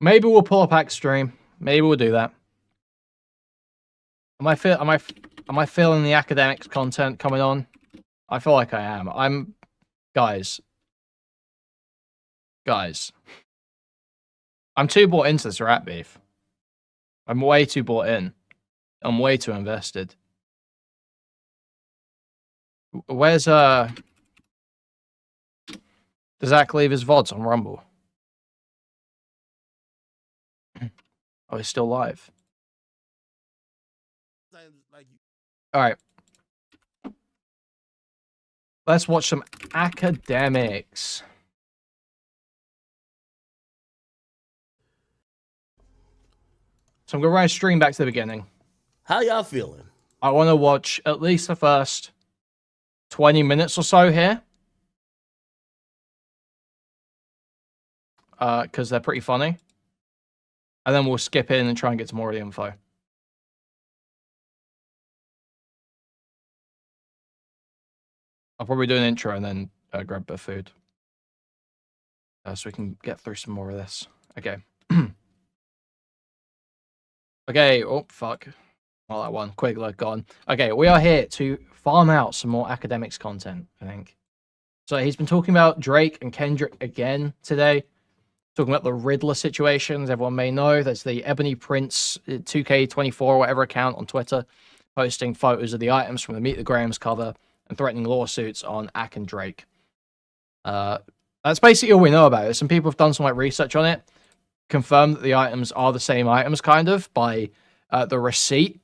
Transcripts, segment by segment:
Maybe we'll pull up Act stream. Maybe we'll do that. Am I feeling the Akademiks content coming on? I feel like I am. Guys. I'm too bought into this rat beef. I'm way too bought in. I'm way too invested. Where's does Zach leave his VODs on Rumble? Oh, he's still live. Alright. Let's watch some Akademiks. So I'm going to run a stream back to the beginning. How y'all feeling? I want to watch at least the first 20 minutes or so here. Because they're pretty funny. And then we'll skip in and try and get to more of the info. I'll probably do an intro and then grab a bit of food. So we can get through some more of this. Okay. Okay, oh, fuck. Well, that one. Quiggler gone. Okay, we are here to farm out some more Akademiks content, I think. So he's been talking about Drake and Kendrick again today. Talking about the Riddler situations. Everyone may know that's the Ebony Prince 2K24 or whatever account on Twitter, posting photos of the items from the Meet the Grahams cover and threatening lawsuits on Ak and Drake. That's basically all we know about it. Some people have done some research on it, confirmed that the items are the same items, kind of, by the receipt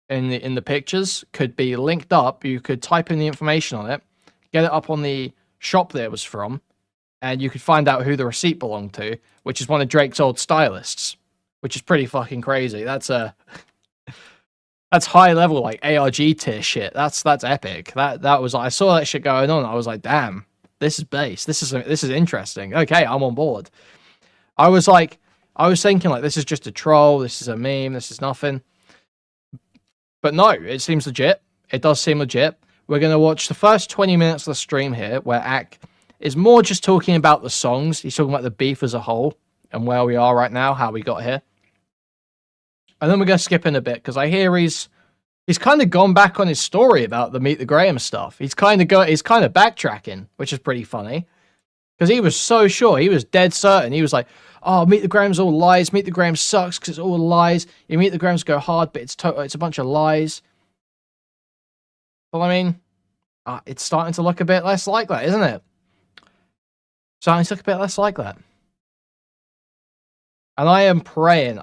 in the pictures could be linked up. You could type in the information on it, get it up on the shop that it was from, and you could find out who the receipt belonged to, which is one of Drake's old stylists, which is pretty fucking crazy. That's high level, like ARG tier shit. That's epic. That was, I saw that shit going on. I was like, damn, this is base. This is interesting. Okay, I'm on board. I was thinking like, this is just a troll. This is a meme. This is nothing. But no, it seems legit. It does seem legit. We're going to watch the first 20 minutes of the stream here, where Ak is more just talking about the songs. He's talking about the beef as a whole and where we are right now, how we got here. And then we're going to skip in a bit because I hear he's kind of gone back on his story about the Meet the Graham stuff. He's kind of backtracking, which is pretty funny because he was so sure. He was dead certain. He was like, oh, Meet the Grahams all lies. Meet the Grahams sucks because it's all lies. You Meet the Grahams go hard, but it's a bunch of lies. Well, I mean, it's starting to look a bit less like that, isn't it? Starting to look a bit less like that. And I am praying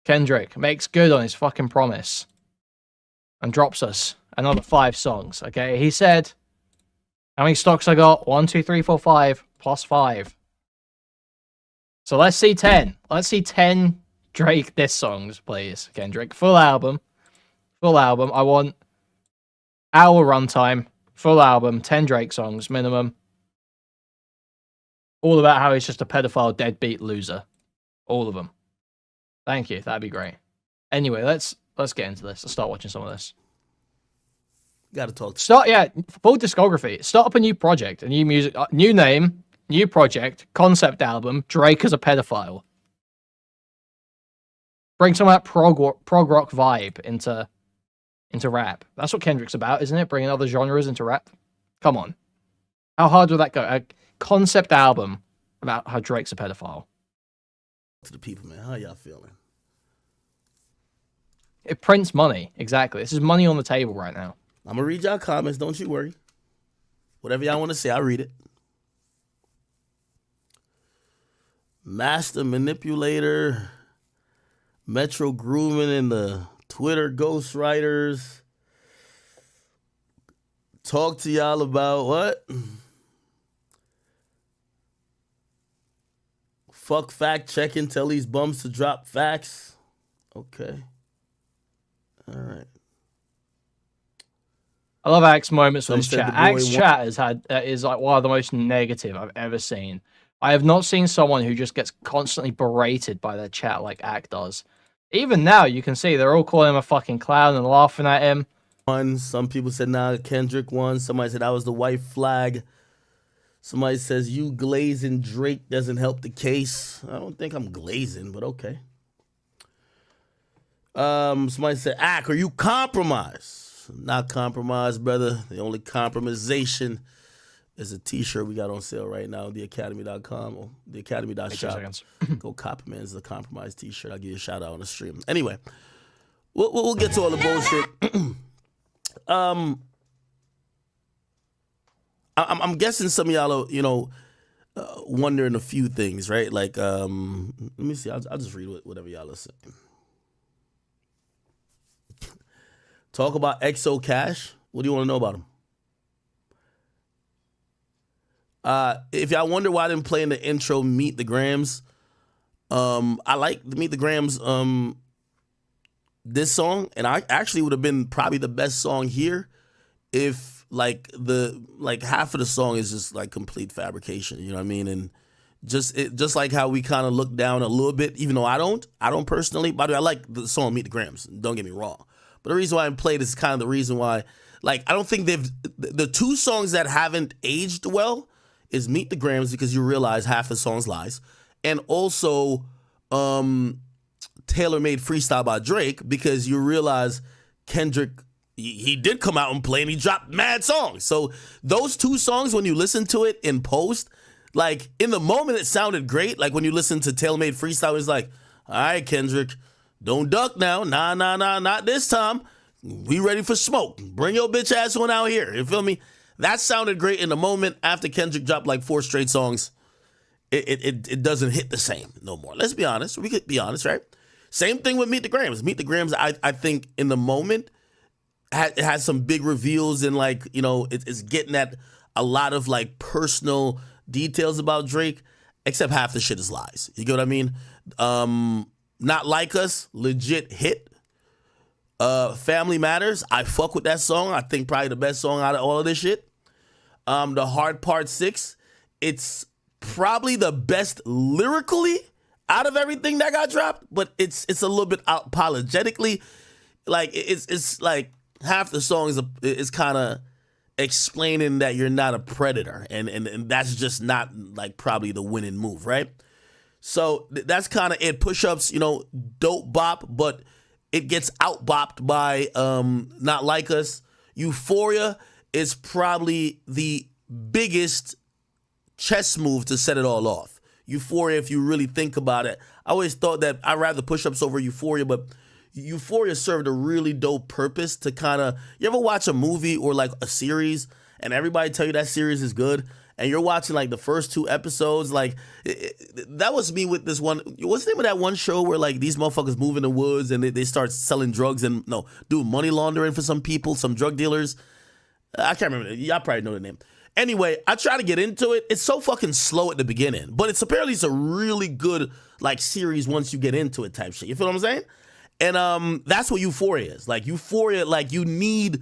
Kendrick makes good on his fucking promise and drops us another 5 songs, okay? He said, how many stocks I got? 1, 2, 3, 4, 5, plus 5. So let's see 10. Let's see 10 Drake diss songs, please, Kendrick. Full album. Full album. I want hour runtime. Full album. 10 Drake songs, minimum. All about how he's just a pedophile, deadbeat loser. All of them. Thank you. That'd be great. Anyway, let's get into this. Let's start watching some of this. Gotta talk. Full discography. Start up a new project, a new music, new name, new project, concept album. Drake as a pedophile. Bring some of that prog rock vibe into rap. That's what Kendrick's about, isn't it? Bringing other genres into rap. Come on. How hard would that go? A concept album about how Drake's a pedophile. To the people, man. How y'all feeling? It prints money. Exactly. This is money on the table right now. I'm going to read y'all comments. Don't you worry. Whatever y'all want to say, I'll read it. Master Manipulator, Metro Grooming, and the Twitter Ghostwriters. Talk to y'all about what? Fuck fact checking. Tell these bums to drop facts. Okay. All right. I love Ak's moments with his chat. Ak's chat is like one of the most negative I've ever seen. I have not seen someone who just gets constantly berated by their chat like Ak does. Even now, you can see they're all calling him a fucking clown and laughing at him. Some people said, nah, Kendrick won. Somebody said that was the white flag. Somebody says you glazing Drake doesn't help the case. I don't think I'm glazing, but okay. Somebody said, are you compromised? Not compromised, brother. The only compromisation is a t-shirt we got on sale right now, theacademy.com or theacademy.shop. Go cop, man. It's a compromised t-shirt. I'll give you a shout out on the stream. Anyway, we'll get to all the bullshit. I'm guessing some of y'all are, wondering a few things, right? Like, let me see. I'll just read whatever y'all are saying. Talk about XO Cash. What do you want to know about him? If y'all wonder why I didn't play in the intro Meet the Grams, I like the Meet the Grams this song, and I actually would have been probably the best song here if like half of the song is just like complete fabrication, you know what I mean? And just like how we kind of look down a little bit, even though I don't personally. By the way, I like the song Meet the Grams, don't get me wrong. But the reason why I played is kind of the reason why, like, I don't think the two songs that haven't aged well is Meet the Grams, because you realize half the song's lies, and also Tailor-Made Freestyle by Drake, because you realize Kendrick, he did come out and play and he dropped mad songs. So those two songs, when you listen to it in post, like in the moment it sounded great. Like when you listen to Tailor-Made Freestyle, it's like, all right, Kendrick, don't duck now. Nah, not this time. We ready for smoke. Bring your bitch ass one out here. You feel me? That sounded great in the moment. After Kendrick dropped like 4 straight songs, it doesn't hit the same no more. Let's be honest. We could be honest, right? Same thing with Meet the Grams. Meet the Grams, I think in the moment, it has some big reveals, and like, it's getting at a lot of like personal details about Drake, except half the shit is lies. You get what I mean? Not Like Us, legit hit. Family Matters, I fuck with that song. I think probably the best song out of all of this shit. The Hard Part 6, it's probably the best lyrically out of everything that got dropped, but it's a little bit apologetically. Like, it's like half the song is kind of explaining that you're not a predator, and that's just not like probably the winning move, right? So that's kind of it. Push-ups, dope bop, but it gets out-bopped by Not Like Us. Euphoria is probably the biggest chess move to set it all off. Euphoria, if you really think about it, I always thought that I'd rather Push-Ups over Euphoria, but Euphoria served a really dope purpose to kind of, you ever watch a movie or like a series and everybody tell you that series is good, and you're watching like the first 2 episodes, like that was me with this one. What's the name of that one show where like these motherfuckers move in the woods and they start selling drugs and do money laundering for some people, some drug dealers? I can't remember. Y'all probably know the name. Anyway, I try to get into it. It's so fucking slow at the beginning, but it's a really good like series once you get into it type shit. You feel what I'm saying? And that's what Euphoria is. Like Euphoria, like Euphoria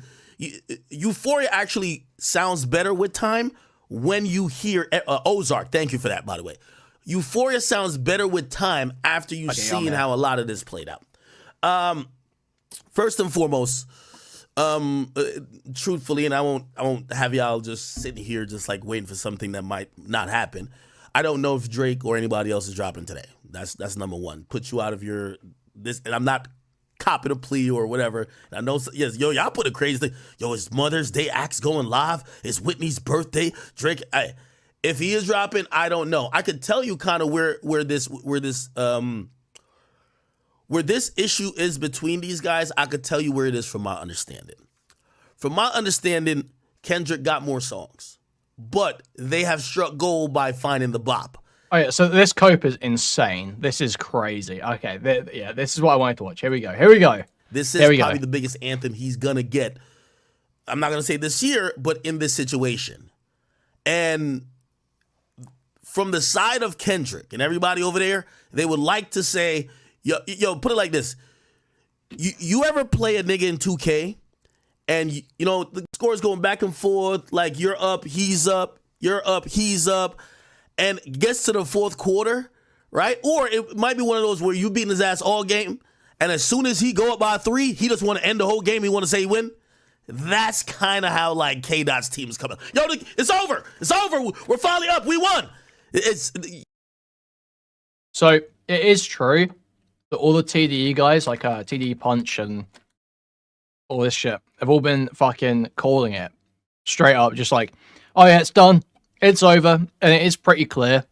actually sounds better with time when you hear Ozark. Thank you for that, by the way. Euphoria sounds better with time after you've seen how a lot of this played out. First and foremost, truthfully, and I won't have y'all just sitting here just like waiting for something that might not happen. I don't know if Drake or anybody else is dropping today. That's number one. Put you out of this, and I'm not copping a plea or whatever. And I know, yes, y'all put a crazy thing. It's Mother's Day acts going live. It's Whitney's birthday. Drake, if he is dropping, I don't know. I could tell you kind of where this issue is between these guys. I could tell you where it is from my understanding. From my understanding, Kendrick got more songs, but they have struck gold by finding the bop. Oh yeah, so this cope is insane. This is crazy. Okay, this is what I wanted to watch. Here we go. This is probably the biggest anthem he's gonna get. I'm not gonna say this year, but in this situation. And from the side of Kendrick and everybody over there, they would like to say, yo, put it like this. You ever play a nigga in 2K and the score's going back and forth, like you're up, he's up, you're up, he's up, and gets to the 4th quarter, right? Or it might be one of those where you beating his ass all game, and as soon as he go up by 3, he just want to end the whole game. He want to say he win. That's kind of how like K-Dot's team is coming. Yo, it's over. It's over. We're finally up. We won. So it is true that all the TDE guys, like TDE Punch and all this shit, have all been fucking calling it straight up, just like, oh yeah, it's done, it's over, and it is pretty clear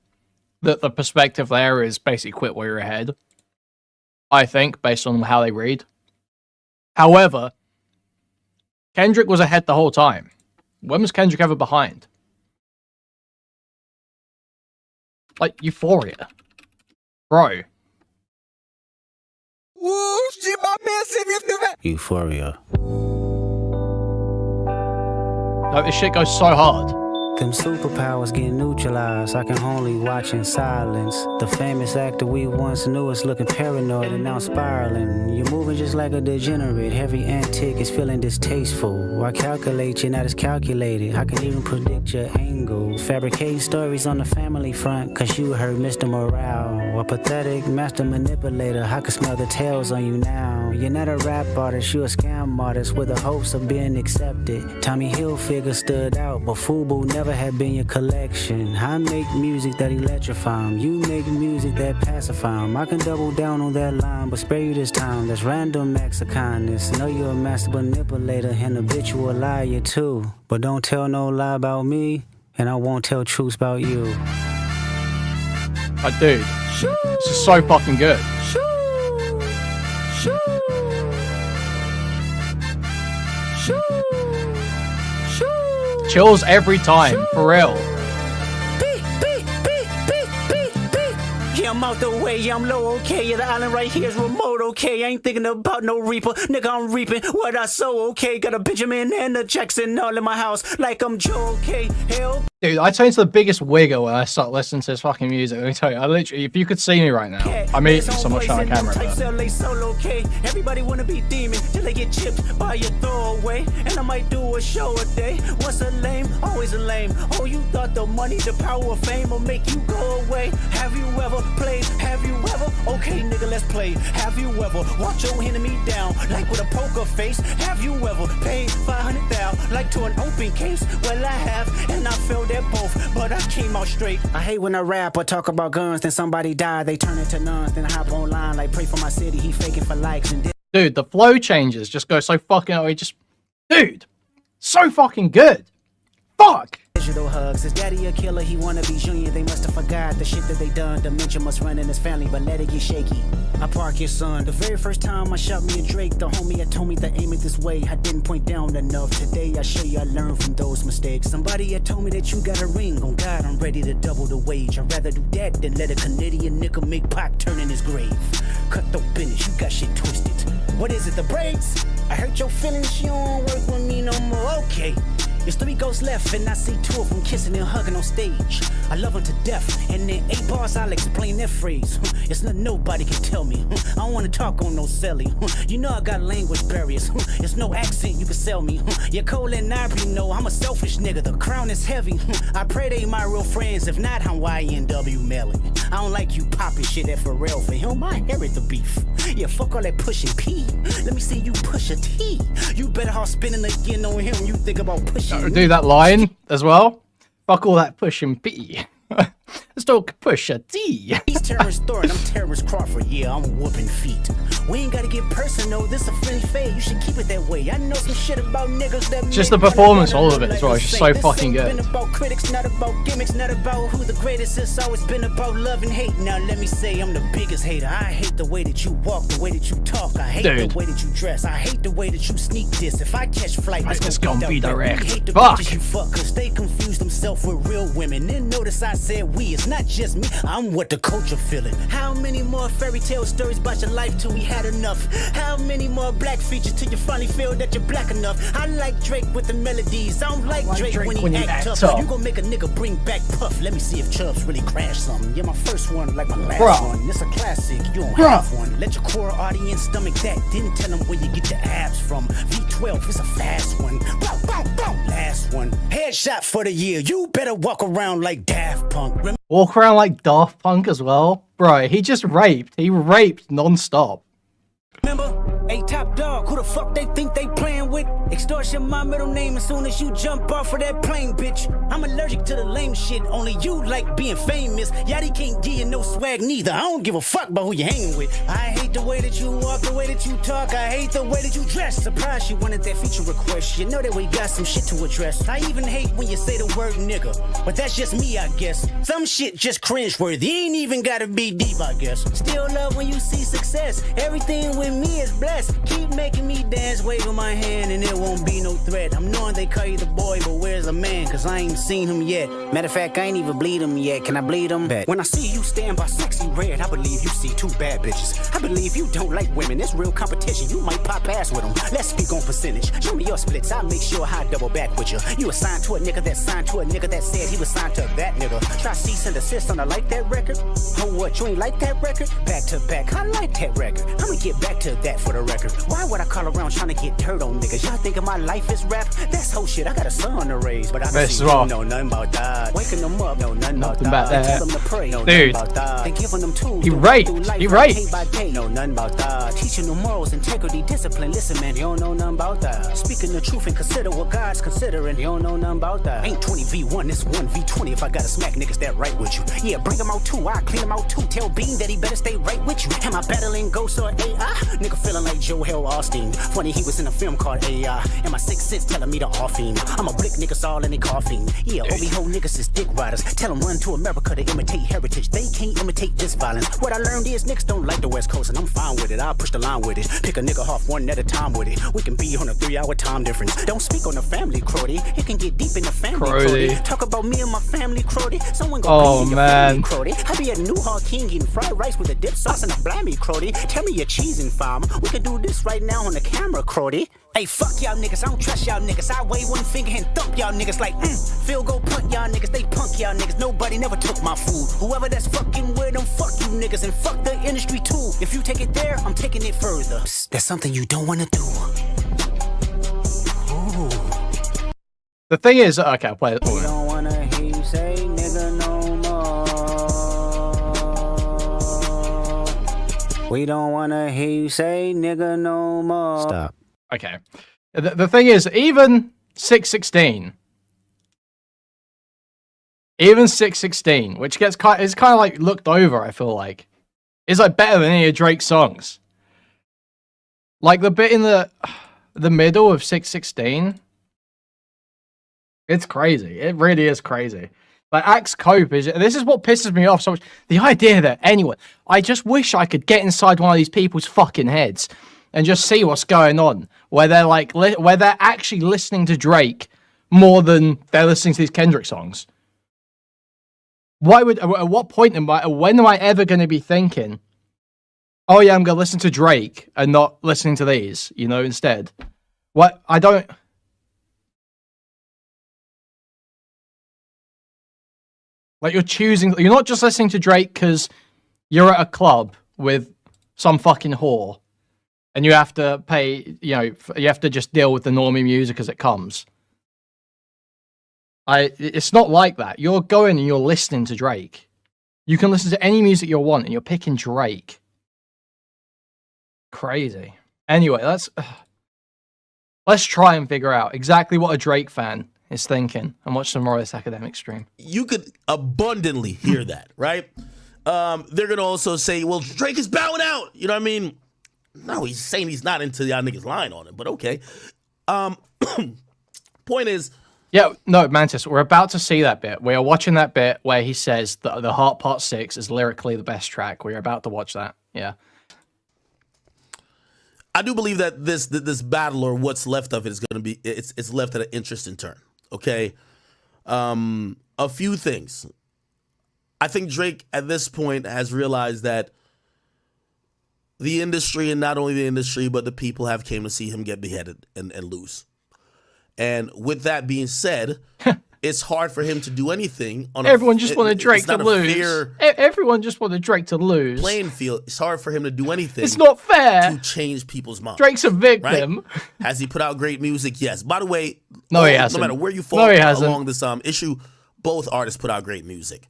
that the perspective there is basically quit while you're ahead. I think, based on how they read. However, Kendrick was ahead the whole time. When was Kendrick ever behind? Like, Euphoria. Bro. Euphoria. Like, this shit goes so hard. Them superpowers get neutralized. I can only watch in silence. The famous actor we once knew is looking paranoid and now spiraling. You're moving just like a degenerate. Every antic is feeling distasteful. I calculate you're not as calculated. I can even predict your angle. Fabricating stories on the family front, cause you heard Mr. Morale. A pathetic master manipulator. I can smell the tails on you now. You're not a rap artist, you're a scam artist with the hopes of being accepted. Tommy Hilfiger stood out, but FUBU never had been your collection. I make music that electrify 'em. You make music that pacify 'em. I can double down on that line, but spare you this time. That's random acts of kindness. Know you're a master manipulator and habitual liar too. But don't tell no lie about me, and I won't tell truths about you. Like, dude, this is so fucking good. Chills every time, for real. Yeah, I'm out the way, yeah, I'm low, okay. Yeah, the island right here is remote, okay. I ain't thinking about no reaper, nigga, I'm reaping what I sow, okay. Got a Benjamin and a Jackson all in my house, like I'm Joe, okay. Hell. Dude, I turn into the biggest wigger when I start listening to this fucking music. Let me tell you, I literally, if you could see me right now, I mean, so much on camera, but... Everybody wanna be demon till they get chipped by your throwaway. And I might do a show a day. Once a lame, always a lame. Oh, you thought the money, the power of fame will make you go away. Have you ever played? Have you ever? Okay, nigga, let's play. Have you ever watch your enemy down like with a poker face? Have you ever paid 500,000 like to an open case? Well, I have, and I felt that both, but I came out straight. I hate when I rap or talk about guns, then somebody die, they turn into nuns, then I hop online like pray for my city, he faking for likes and dude, the flow changes just go so fucking, dude, so fucking good. Fuck. Digital hugs. His daddy a killer, he wanna be junior. They must have forgot the shit that they done. Dementia must run in his family, but let it get shaky. I park your son. The very first time I shot me a Drake, the homie had told me to aim it this way. I didn't point down enough. Today I show you I learned from those mistakes. Somebody had told me that you got a ring. On God, I'm ready to double the wage. I'd rather do that than let a Canadian nigga make Pac turn in his grave. Cut the business, you got shit twisted. What is it, the braids? I hurt your feelings, you don't work with me no more. Okay. There's 3 ghosts left, and I see 2 of them kissing and hugging on stage. I love them to death, and in 8 bars I'll explain that phrase. It's not nobody can tell me. I don't wanna talk on no celly. You know I got language barriers. It's no accent you can sell me. You're Cole and Ivory know I'm a selfish nigga. The crown is heavy. I pray they my real friends. If not, I'm YNW Melly. I don't like you popping shit at Pharrell. For him, I inherit the beef. Yeah, fuck all that pushing P. Let me see you push a T. You better off spinning again on him. You think about pushing. Do that line as well. Fuck all that pushing P. Let's talk push a T. He's Terrence Thornton, I'm Terrence Crawford. Yeah, I'm whooping feet. We ain't gotta get personal. This a friendly fade. You should keep it that way. I know some shit about niggas that just the performance, all of it as well. It's just so fucking good. Been about critics, not about gimmicks, not about who the greatest is. Always been about love and hate. Now let me say I'm the biggest hater. I hate the way that you walk, the way that you talk. I hate the way that you dress. I hate the way that you sneak this. If I catch flight, it's gonna be direct. Hate the Fuck. bitches you fuck, cause they confuse themselves with real women. Then notice I said we. It's not just me. I'm what the culture feeling. How many more fairy tale stories about your life till we had enough? How many more black features till you finally feel that you're black enough? I like Drake with the melodies. I don't like Drake when he act tough. You gon' make a nigga bring back Puff. Let me see if Chubbs really crashed something. Yeah, my first one like my last one. It's a classic. You don't have one. Let your core audience stomach that. Didn't tell them where you get your abs from. V12 is a fast one. Bow, bow, bow. Last one. Headshot for the year. You better walk around like Daft Punk. Walk around like Daft Punk as well. Bro, he just raped. He raped non-stop. Remember? A top dog. Who the fuck they think they playing with? Extortion my middle name as soon as you jump off of that plane, bitch. I'm allergic to the lame shit. Only you like being famous. Yachty can't give you no swag neither. I don't give a fuck about who you hanging with. I hate the way that you walk, the way that you talk. I hate the way that you dress. Surprised you wanted that feature request. You know that we got some shit to address. I even hate when you say the word nigga, but that's just me, I guess. Some shit just cringeworthy. Ain't even gotta be deep, I guess. Still love when you see success. Everything with me is blessed. Keep making me dance, waving my hand, and it won't be no threat. I'm knowing they call you the boy, but where's the man? Cause I ain't seen him yet. Matter of fact, I ain't even bleed him yet. Can I bleed him? Bet. When I see you stand by sexy red, I believe you see two bad bitches. I believe you don't like women. It's real competition. You might pop ass with them. Let's speak on percentage. Show me your splits. I'll make sure I double back with you. You assigned to a nigga that signed to a nigga that said he was signed to that nigga. Try cease and desist on a like that record. Oh, what? You ain't like that record? Back to back. I like that record. I'ma get back to that for the record. Why would I call around trying to get dirt on niggas? Y'all thinking my life is rap? That's whole shit. I got a son to raise, but I don't know nothing about that. Waking them up, know nothing about that. Tell them to pray, know nothing about that. And giving them tools. He right. He right. Day by day, know nothing about that. Teaching them morals, integrity, discipline. Listen, man, you don't know nothing about that. Speaking the truth and consider what God's considering. You don't know nothing about that. Ain't 20v1, it's 1v20 if I gotta smack niggas that right with you. Yeah, bring them out too. I clean them out too. Tell Bean that he better stay right with you. Am I battling ghosts or AI? Nigga feeling like Joel Austin. Funny he was in a film called AI. And my sixth sense telling me to off him. I'm a blick niggas all in they coughing. Yeah, Obi ho niggas is dick riders. Tell them run to America to imitate heritage. They can't imitate this violence. What I learned is niggas don't like the West Coast, and I'm fine with it. I'll push the line with it. Pick a nigga off one at a time with it. We can be on a 3-hour time difference. Don't speak on the family, Crody. It can get deep in the family, Crody. Talk about me and my family, Crody. Someone go be in your family, Crody. I be at Newhall King eating fried rice with a dip sauce and a blammy, Crody. Tell me your cheese and farm. We can do this right now on the camera, Crody. Hey, fuck y'all niggas, I don't trust y'all niggas. I wave one finger and thump y'all niggas like, field goal punt y'all niggas, they punk y'all niggas. Nobody never took my food. Whoever that's fucking with them, fuck you niggas, and fuck the industry too. If you take it there, I'm taking it further. Psst, that's something you don't wanna do. Ooh. The thing is, okay, I'll play it. We don't wanna hear you say nigga no more. We don't wanna hear you say nigga no more. Stop. Okay. The thing is, even 616, which is kind of like looked over, I feel like, is like better than any of Drake's songs. Like the bit in the middle of 616, it's crazy. It really is crazy. Like Axe Cope this is what pisses me off so much. The idea that anyone, I just wish I could get inside one of these people's fucking heads and just see what's going on, where they're like, where they're actually listening to Drake more than they're listening to these Kendrick songs. At what point when am I ever going to be thinking, oh yeah, I'm going to listen to Drake and not listening to these, instead? What, I don't... Like, you're not just listening to Drake because you're at a club with some fucking whore and you have to pay, you have to just deal with the normie music as it comes. It's not like that. You're going and you're listening to Drake. You can listen to any music you want and you're picking Drake. Crazy. Anyway, let's try and figure out exactly what a Drake fan is thinking and watch some more of this Akademiks stream. You could abundantly hear that, right? They're going to also say, well, Drake is bowing out. You know what I mean? No, he's saying he's not into y'all niggas lying on him, but okay. Point is... Yeah, no, Mantis, we're about to see that bit. We are watching that bit where he says that the Heart Part 6 is lyrically the best track. We're about to watch that, yeah. I do believe that this battle, or what's left of it, is going to be, it's left at an interesting turn, okay? A few things. I think Drake, at this point, has realized that the industry, and not only the industry, but the people have came to see him get beheaded and lose. And with that being said, it's hard for him to do anything. Everyone just wanted Drake to lose. Everyone just wanted Drake to lose. Playing field. It's hard for him to do anything. It's not fair to change people's minds. Drake's a victim. Right? Has he put out great music? Yes. By the way, no, he hasn't. No matter where you fall along this issue, both artists put out great music.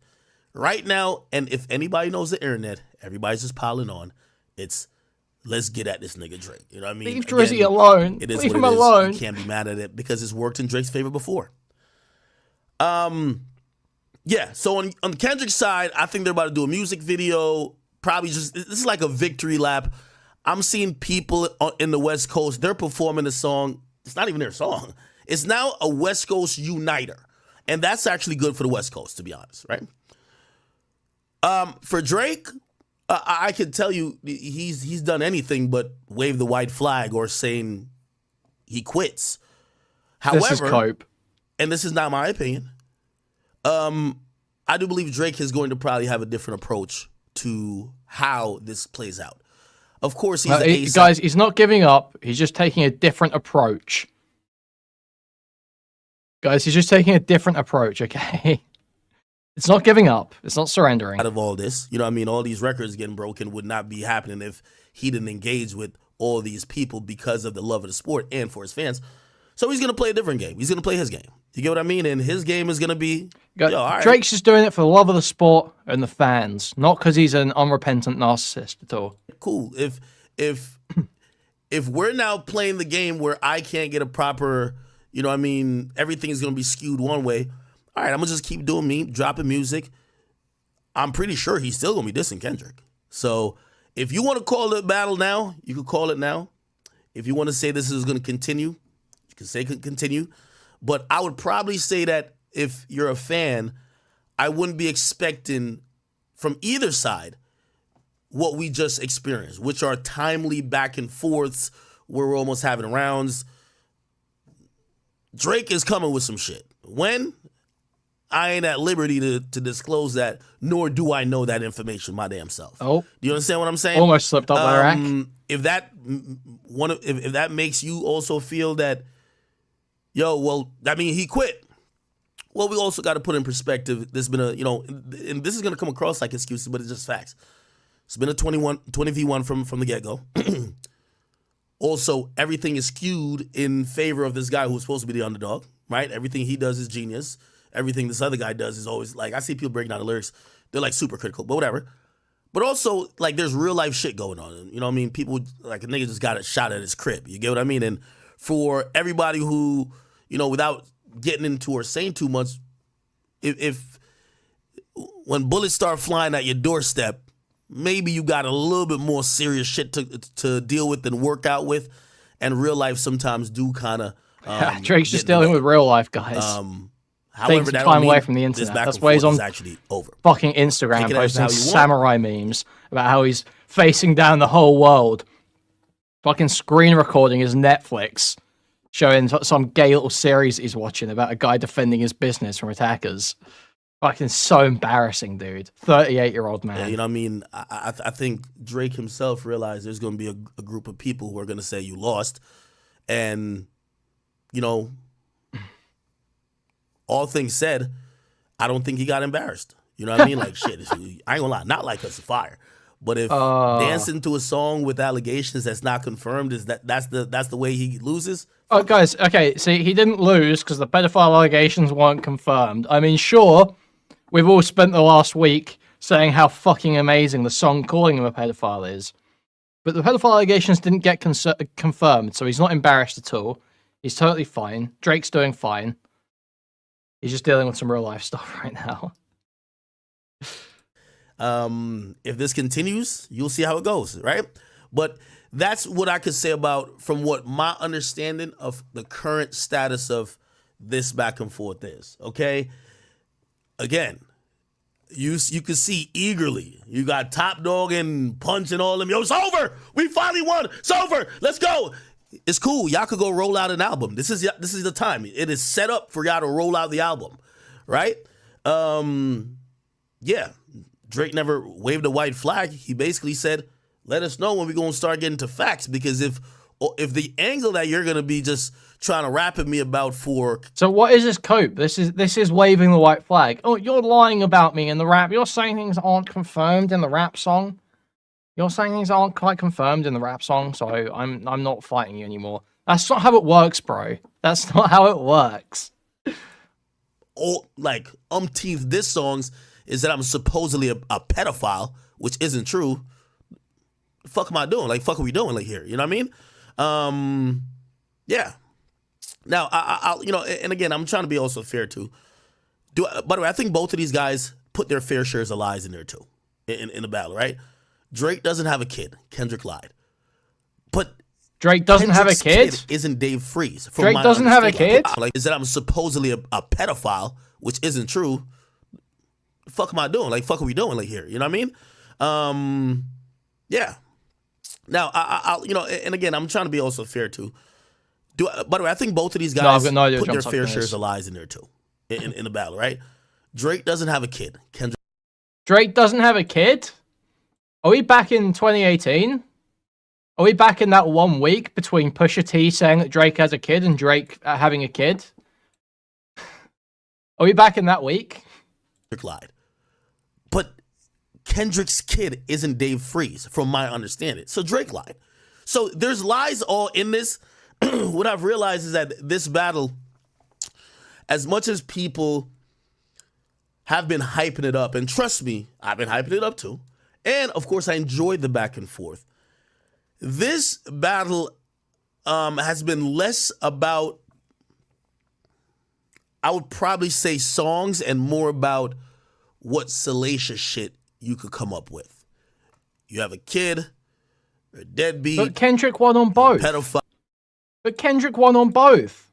Right now, and if anybody knows the internet, everybody's just piling on. It's let's get at this nigga Drake. You know what I mean? Leave Drizzy alone. It is Leave what him it is. alone. You can't be mad at it because it's worked in Drake's favor before. Yeah, so on Kendrick's side, I think they're about to do a music video. Probably just, this is like a victory lap. I'm seeing people in the West Coast, they're performing the song. It's not even their song. It's now a West Coast uniter. And that's actually good for the West Coast, to be honest, right? For Drake, I can tell you he's done anything but wave the white flag or saying he quits. However, this is cope. And this is not my opinion, I do believe Drake is going to probably have a different approach to how this plays out. Of course, guys, he's not giving up. He's just taking a different approach. Guys, he's just taking a different approach, okay? It's not giving up. It's not surrendering. Out of all this, you know what I mean? All these records getting broken would not be happening if he didn't engage with all these people because of the love of the sport and for his fans. So he's going to play a different game. He's going to play his game. You get what I mean? And his game is going to be... all right. Drake's just doing it for the love of the sport and the fans, not because he's an unrepentant narcissist at all. Cool. If we're now playing the game where I can't get a proper... You know what I mean? Everything is going to be skewed one way. All right, I'm going to just keep doing me, dropping music. I'm pretty sure he's still going to be dissing Kendrick. So if you want to call it a battle now, you can call it now. If you want to say this is going to continue, you can say continue. But I would probably say that if you're a fan, I wouldn't be expecting from either side what we just experienced, which are timely back and forths where we're almost having rounds. Drake is coming with some shit. When? I ain't at liberty to disclose that, nor do I know that information my damn self. Oh, do you understand what I'm saying? Almost slipped up my rack. If that makes you also feel that, well, that means he quit. Well, we also got to put in perspective. There's been and this is gonna come across like excuses, but it's just facts. It's been a 20v1 from the get go. Also, everything is skewed in favor of this guy who's supposed to be the underdog, right? Everything he does is genius. Everything this other guy does is always like, I see people breaking down the lyrics. They're like super critical, but whatever. But also, like, there's real life shit going on. You know what I mean? People, like, a nigga just got a shot at his crib. You get what I mean? And for everybody who, without getting into or saying too much, if when bullets start flying at your doorstep, maybe you got a little bit more serious shit to deal with and work out with. And real life sometimes do kind of... Drake's just dealing with real life, guys. However, that time away from the internet. That's why he's on actually over. Fucking Instagram posting samurai memes about how he's facing down the whole world. Fucking screen recording his Netflix, showing some gay little series he's watching about a guy defending his business from attackers. Fucking so embarrassing, dude. 38-year-old man. Yeah, you know what I mean? I think Drake himself realized there's going to be a group of people who are going to say you lost. And, all things said, I don't think he got embarrassed. You know what I mean? Like, shit, I ain't gonna lie, not like us a fire. But if dancing to a song with allegations that's not confirmed, that's the way he loses? Oh, guys, okay, see, he didn't lose because the pedophile allegations weren't confirmed. I mean, sure, we've all spent the last week saying how fucking amazing the song calling him a pedophile is. But the pedophile allegations didn't get confirmed, so he's not embarrassed at all. He's totally fine. Drake's doing fine. He's just dealing with some real life stuff right now. If this continues, you'll see how it goes, right? But that's what I could say about from what my understanding of the current status of this back and forth is, okay? Again, you can see eagerly. You got Top Dog and Punch and all of them. Yo, it's over. We finally won. It's over. Let's go. It's cool. Y'all could go roll out an album. This is the time. It is set up for y'all to roll out the album, right? Yeah. Drake never waved a white flag. He basically said, "Let us know when we're gonna start getting to facts." Because if the angle that you're gonna be just trying to rap at me about for so what is this cope? This is waving the white flag. Oh, you're lying about me in the rap. You're saying things aren't confirmed in the rap song. You're saying things aren't quite confirmed in the rap song, so I'm not fighting you anymore. That's not how it works, bro. That's not how it works. Like umpteenth diss songs is that I'm supposedly a pedophile, which isn't true. fuck am I doing? Like, fuck are we doing like here? You know what I mean? Yeah. Now, I'll you know, and again, I'm trying to be also fair too. By the way, I think both of these guys put their fair shares of lies in there too, in the battle, right? Drake doesn't have a kid. Kendrick lied. But Drake doesn't have a kid? Isn't Dave Freeze. Drake doesn't have a kid? Like, is that I'm supposedly a pedophile, which isn't true. The fuck am I doing? Like, fuck are we doing like here? You know what I mean? Yeah. Now, I'll you know, and again, I'm trying to be also fair too. By the way, I think both of these guys put their fair shares of lies in there too, in the battle, right? Drake doesn't have a kid. Drake doesn't have a kid? Are we back in 2018? Are we back in that 1 week between Pusha T saying that Drake has a kid and Drake having a kid? Are we back in that week? Drake lied. But Kendrick's kid isn't Dave Freeze, from my understanding. So Drake lied. So there's lies all in this. What I've realized is that this battle, as much as people have been hyping it up, and trust me, I've been hyping it up too, and of course I enjoyed the back and forth. This battle has been less about, I would probably say, songs and more about what salacious shit you could come up with. You have a kid, a deadbeat. But Kendrick won on both. Pedophile. But Kendrick won on both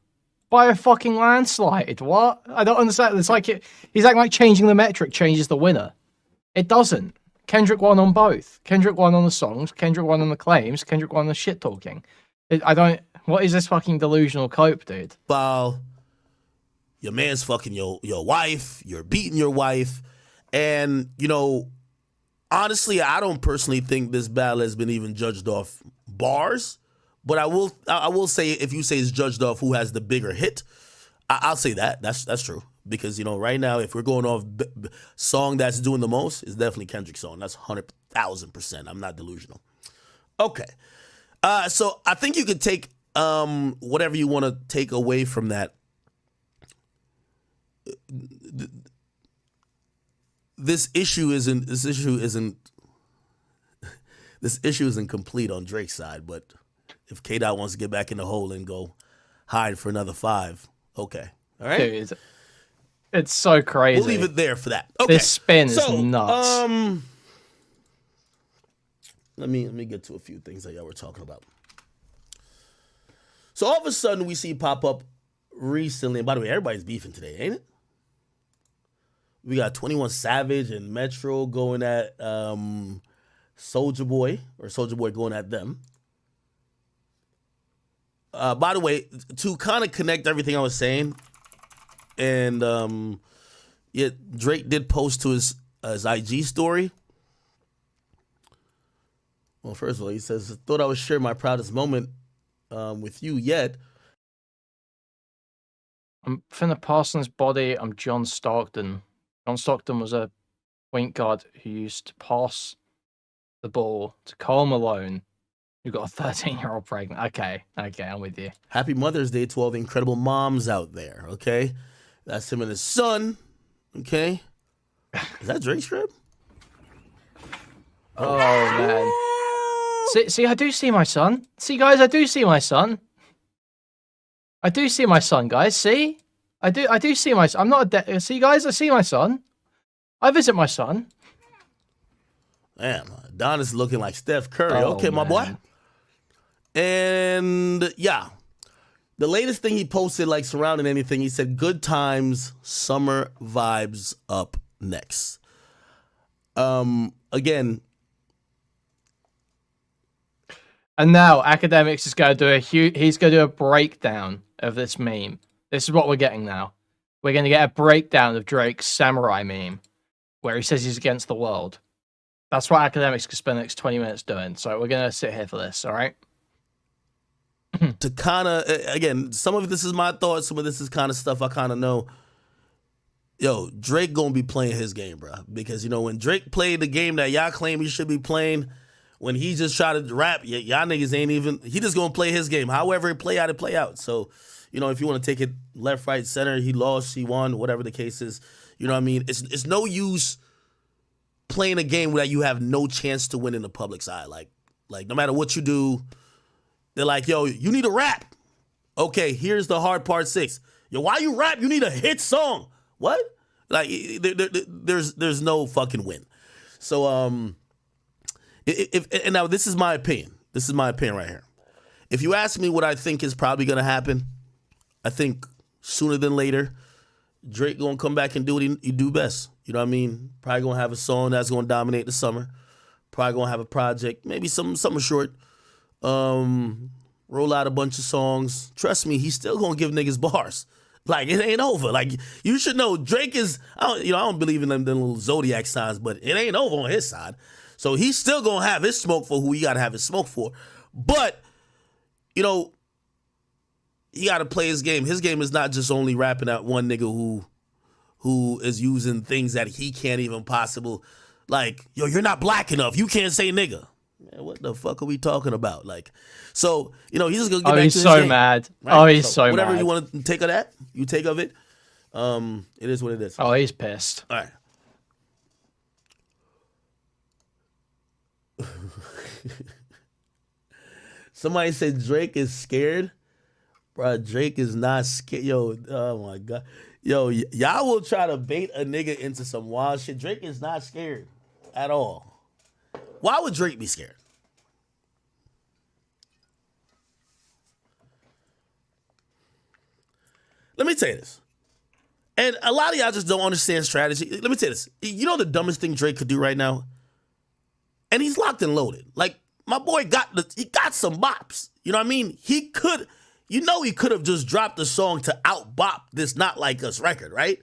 by a fucking landslide. What? I don't understand. It's like he's acting like changing the metric changes the winner. It doesn't. Kendrick won on both. Kendrick won on the songs. Kendrick won on the claims. Kendrick won on the shit talking. I don't. What is this fucking delusional cope, dude? Well, your man's fucking your wife. You're beating your wife, and you know, honestly, I don't personally think this battle has been even judged off bars. But I will say, if you say it's judged off who has the bigger hit, I'll say that. That's true. Because, you know, right now, if we're going off song that's doing the most, it's definitely Kendrick's song. That's 100,000%. I'm not delusional. Okay. So I think you could take whatever you want to take away from that. This issue isn't complete on Drake's side, but if K-Dot wants to get back in the hole and go hide for another 5, okay. All right? Dude, it's so crazy. We'll leave it there for that. Okay. This spin is nuts. Let me get to a few things that y'all were talking about. So all of a sudden we see pop up recently, and by the way, everybody's beefing today, ain't it? We got 21 Savage and Metro going at Soulja Boy going at them. By the way, to kind of connect everything I was saying, and yeah, Drake did post to his IG story. Well, first of all, he says, "Thought I would share my proudest moment with you yet." I'm finna Parsons' body. I'm John Stockton. John Stockton was a point guard who used to pass the ball to Karl Malone, who got a 13-year-old pregnant. Okay, I'm with you. Happy Mother's Day to all the incredible moms out there, okay? That's him and his son, okay? Is that Drake's crib? Oh, man. See, I do see my son. See, guys, I do see my son. I do see my son, guys. See? I do see my son. I'm not a see, guys, I see my son. I visit my son. Damn, Adonis looking like Steph Curry. Oh, okay, my boy. And yeah, the latest thing he posted, like surrounding anything, he said, "Good times, summer vibes up next." Again. And now Akademiks is going to do he's going to do a breakdown of this meme. This is what we're getting now. We're going to get a breakdown of Drake's samurai meme, where he says he's against the world. That's what Akademiks could spend the next 20 minutes doing. So we're going to sit here for this, all right? To kind of, again, some of this is my thoughts, some of this is kind of stuff I kind of know. Yo, Drake going to be playing his game, bro. Because, you know, when Drake played the game that y'all claim he should be playing, when he just tried to rap, y'all niggas ain't even, he just going to play his game. However it play out, it play out. So, you know, if you want to take it left, right, center, he lost, he won, whatever the case is, you know what I mean? It's no use playing a game that you have no chance to win in the public's eye. Like Like, no matter what you do, they're like, yo, you need to rap. Okay, here's the hard part 6. Yo, why you rap? You need a hit song. What? Like, there's no fucking win. So, and now this is my opinion. This is my opinion right here. If you ask me what I think is probably going to happen, I think sooner than later, Drake going to come back and do what he do best. You know what I mean? Probably going to have a song that's going to dominate the summer. Probably going to have a project, maybe something short. Roll out a bunch of songs. Trust me, he's still going to give niggas bars. Like, it ain't over. Like, you should know Drake is, I don't believe in them little zodiac signs, but it ain't over on his side. So he's still going to have his smoke for who he got to have his smoke for. But, you know, he got to play his game. His game is not just only rapping at one nigga who is using things that he can't even possible. Like, yo, you're not black enough. You can't say nigga. Man, what the fuck are we talking about? Like, so, you know, he's just going to get back to his game. Oh, he's so mad. Right? Oh, he's so whatever mad. You want to take of that, you take of it. It is what it is. Oh, he's pissed. All right. Somebody said Drake is scared. Bro, Drake is not scared. Yo, oh my God. Yo, y'all will try to bait a nigga into some wild shit. Drake is not scared at all. Why would Drake be scared? Let me tell you this. And a lot of y'all just don't understand strategy. Let me tell you this. You know the dumbest thing Drake could do right now? And he's locked and loaded. Like, my boy got some bops. You know what I mean? He could have just dropped the song to out bop this Not Like Us record, right?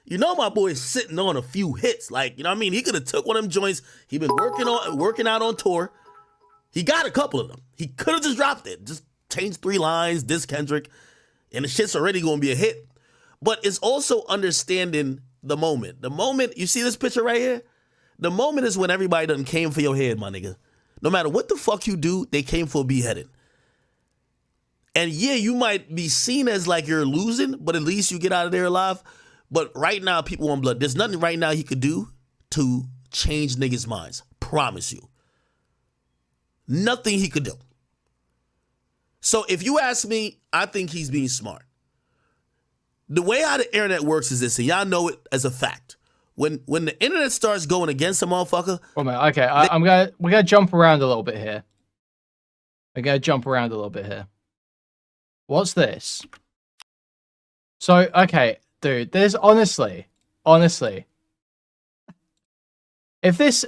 You know my boy's sitting on a few hits. Like, you know what I mean? He could have took one of them joints. He been working out on tour. He got a couple of them. He could have just dropped it. Just changed 3 lines, diss Kendrick, and the shit's already going to be a hit. But it's also understanding the moment. The moment, you see this picture right here? The moment is when everybody done came for your head, my nigga. No matter what the fuck you do, they came for a beheading. And yeah, you might be seen as like you're losing, but at least you get out of there alive. But right now, people want blood. There's nothing right now he could do to change niggas' minds. Promise you. Nothing he could do. So if you ask me, I think he's being smart. The way how the internet works is this, and y'all know it as a fact. When the internet starts going against a motherfucker. Oh man, okay, we're gonna jump around a little bit here. What's this? So, okay, dude, there's honestly, if this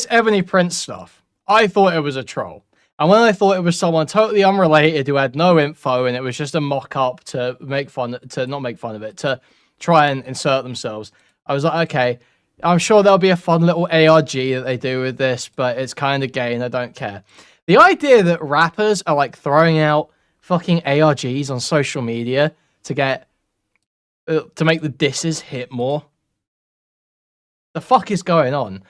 Ebony Prince stuff, I thought it was a troll. And when I thought it was someone totally unrelated who had no info and it was just a mock-up to not make fun of it, to try and insert themselves, I was like, okay, I'm sure there'll be a fun little ARG that they do with this, but it's kind of gay and I don't care. The idea that rappers are like throwing out fucking ARGs on social media to get to make the disses hit more. The fuck is going on?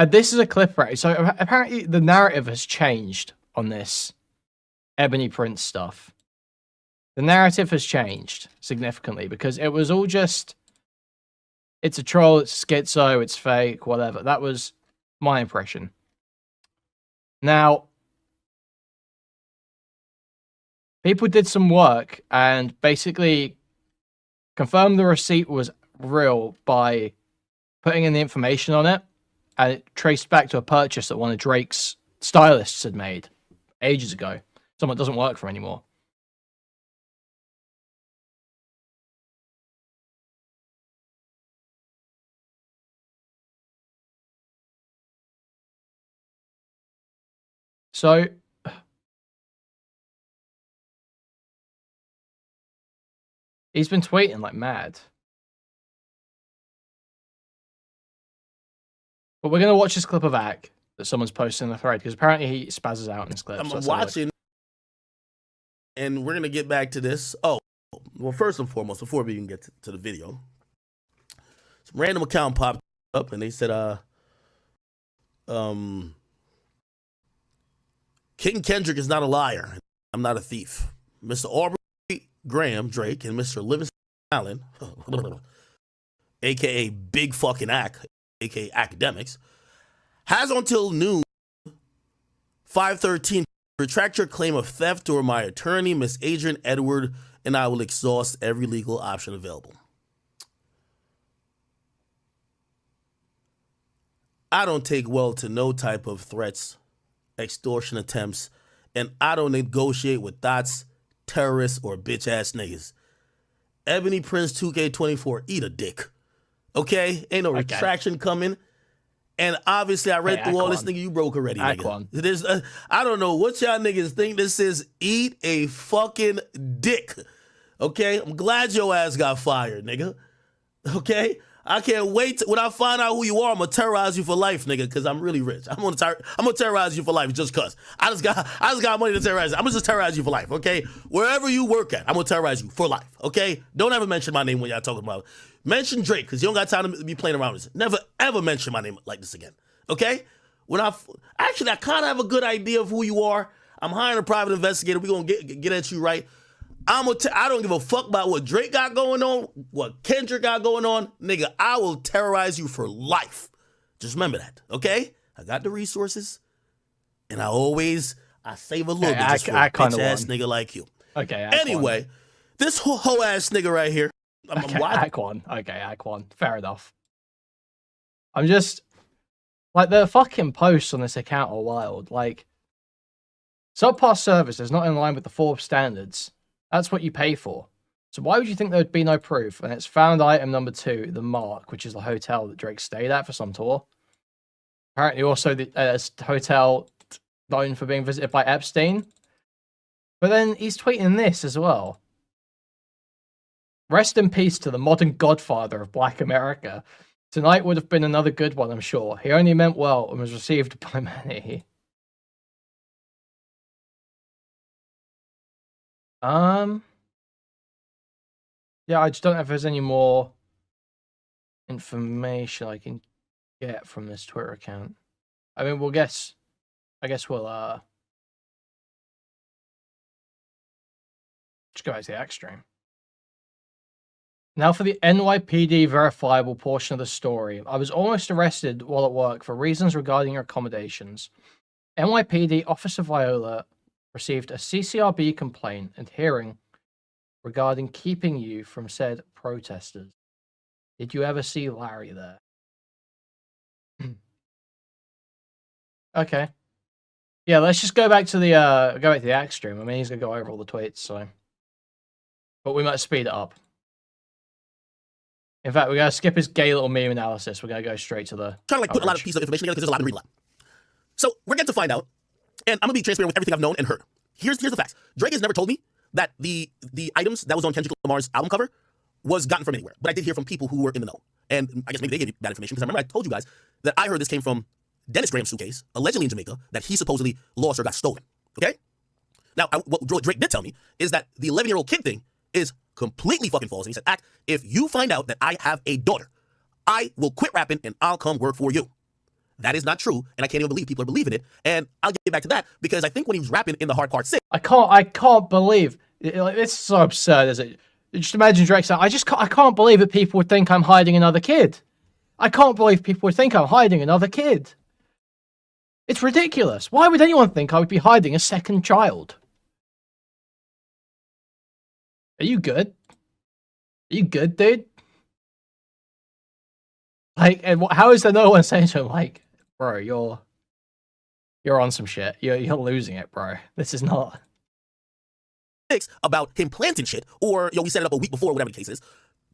This is a clip, right? So apparently the narrative has changed on this Ebony Prince stuff. The narrative has changed significantly because it was all just, it's a troll, it's schizo, it's fake, whatever. That was my impression. Now, people did some work and basically confirmed the receipt was real by putting in the information on it. And it traced back to a purchase that one of Drake's stylists had made ages ago. Someone doesn't work for anymore. So, he's been tweeting like mad. But we're going to watch this clip of Ak that someone's posted in the thread, because apparently he spazzes out in this clip. I'm so watching, and we're going to get back to this. Oh, well, first and foremost, before we even get to the video, some random account popped up, and they said, King Kendrick is not a liar. I'm not a thief. Mr. Aubrey Graham, Drake, and Mr. Livingston Allen aka Big Fucking Ack, aka Akademiks, has until noon 5:13 to retract your claim of theft, or my attorney, Miss Adrian Edward, and I will exhaust every legal option available. I don't take well to no type of threats, extortion attempts, and I don't negotiate with thoughts, terrorists, or bitch-ass niggas. Ebony Prince 2K24, eat a dick. Okay? Ain't no retraction coming. And obviously, I read through all this nigga you broke already, nigga. There's, I don't know what y'all niggas think this is. Eat a fucking dick. Okay? I'm glad your ass got fired, nigga. Okay? I can't wait when I find out who you are. I'm gonna terrorize you for life, nigga, because I'm really rich. I'm gonna terrorize you for life just cause. I just got money to terrorize you. I'm gonna just terrorize you for life, okay? Wherever you work at, I'm gonna terrorize you for life, okay? Don't ever mention my name when y'all talking about. Mention Drake, because you don't got time to be playing around with this. Never ever mention my name like this again, okay? I kind of have a good idea of who you are. I'm hiring a private investigator. We're gonna get at you right. I don't give a fuck about what Drake got going on, what Kendrick got going on. Nigga, I will terrorize you for life. Just remember that, okay? I got the resources, and I save a little bit just for a bitch-ass nigga like you. Okay, anyway, this hoe-ass nigga right here. Aquan. Fair enough. I'm just... Like, the fucking posts on this account are wild. Like, subpar service is not in line with the Forbes standards. That's what you pay for. So why would you think there would be no proof? And it's found item number 2, the Mark, which is the hotel that Drake stayed at for some tour. Apparently also the hotel known for being visited by Epstein. But then he's tweeting this as well. Rest in peace to the modern godfather of Black America. Tonight would have been another good one, I'm sure. He only meant well and was received by many. Yeah, I just don't know if there's any more information I can get from this Twitter account. I mean, I guess we'll just go back to the extreme. Now for the NYPD verifiable portion of the story. I was almost arrested while at work for reasons regarding your accommodations. NYPD Officer Viola received a CCRB complaint and hearing regarding keeping you from said protesters. Did you ever see Larry there? Okay. Yeah, let's just go back to the extreme. I mean, he's gonna go over all the tweets, so. But we might speed it up. In fact, we're gonna skip his gay little meme analysis. We're gonna go straight to the. Trying to put a lot of pieces of information together because there's a lot to read a lot. So we're getting to find out, and I'm gonna be transparent with everything I've known and heard. Here's the facts. Drake has never told me that the items that was on Kendrick Lamar's album cover was gotten from anywhere, but I did hear from people who were in the know, and I guess maybe they gave you that information because I remember I told you guys that I heard this came from Dennis Graham's suitcase, allegedly in Jamaica, that he supposedly lost or got stolen. Okay. Now, what Drake did tell me is that the 11-year-old kid thing is completely fucking false. And he said, "Act, if you find out that I have a daughter, I will quit rapping and I'll come work for you." That is not true, and I can't even believe people are believing it. And I'll get back to that because I think when he was rapping in the Hard Part 6, I can't believe it's so absurd, is it? Just imagine Drake saying, I can't believe that people would think I'm hiding another kid. I can't believe people would think I'm hiding another kid. It's ridiculous. Why would anyone think I would be hiding a second child? Are you good? Are you good, dude? Like, and how is there no one saying to him, like, bro, you're on some shit. You're losing it, bro. This is not about him planting shit, or we set it up a week before, whatever the case is.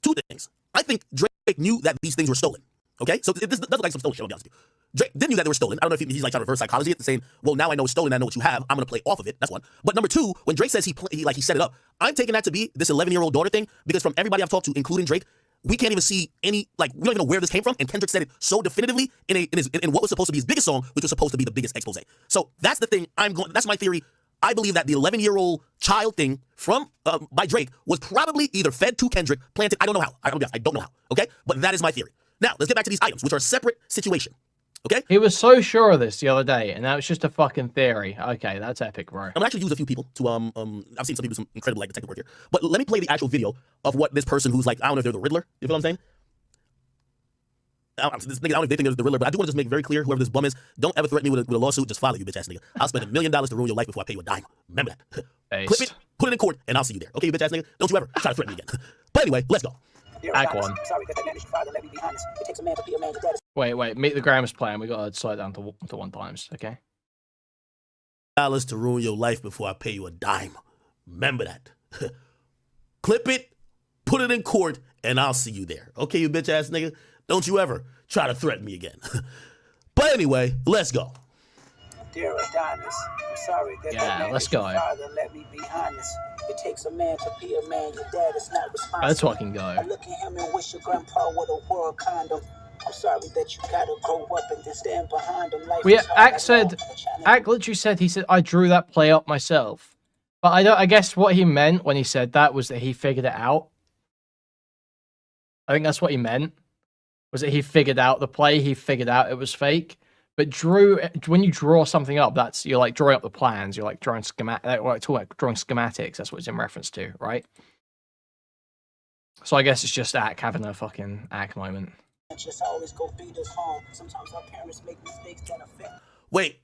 Two things. I think Drake knew that these things were stolen. Okay, so this does look like some stolen shit. I'll be honest with you. Drake didn't knew that they were stolen. I don't know if he's like trying to reverse psychology it, saying, well, now I know it's stolen. I know what you have. I'm gonna play off of it. That's one. But number two, when Drake says he set it up, I'm taking that to be this 11-year-old daughter thing because from everybody I've talked to, including Drake, we can't even see any, like, we don't even know where this came from. And Kendrick said it so definitively in what was supposed to be his biggest song, which was supposed to be the biggest expose. So that's the thing. That's my theory. I believe that the 11-year-old child thing from by Drake was probably either fed to Kendrick, planted. I don't know how. I don't know how. Okay, but that is my theory. Now let's get back to these items, which are a separate situation. Okay. He was so sure of this the other day, and now it's just a fucking theory. Okay, that's epic, bro. I'm gonna actually use a few people to I've seen some people do some incredible like detective work here. But let me play the actual video of what this person who's like, I don't know if they're the Riddler, you feel what I'm saying? this nigga, I don't know if they think it's the Riddler, but I do want to just make very clear, whoever this bum is, don't ever threaten me with a lawsuit. Just follow you, bitch ass nigga. I'll spend $1 million to ruin your life before I pay you a dime. Remember that. Clip it, put it in court, and I'll see you there. Okay, you bitch ass nigga? Don't you ever try to threaten me again. But anyway, let's go. Act 1. Wait. Meet the Grams plan. We gotta slow it down to 1 times. Okay. $1 to ruin your life before I pay you a dime. Remember that. Clip it, put it in court, and I'll see you there. Okay, you bitch ass nigga? Don't you ever try to threaten me again. But anyway, let's go. Dear Adonis, I'm sorry that yeah, let's go. Let me be honest. It takes a man to be a man. Your dad is not responsible. Let's fucking go. I look at him and wish your grandpa would have wore a condom. I'm sorry that you gotta grow up and then stand behind him. Ack literally said, he said, I drew that play up myself. But I guess what he meant when he said that was that he figured it out. I think that's what he meant. Was that he figured out the play, he figured out it was fake. But when you draw something up, you're like drawing up the plans, you're like drawing drawing schematics, that's what it's in reference to, right? So I guess it's just Ack having a fucking Ack moment. Just always go feed us home. Sometimes our parents make mistakes that affect. Wait.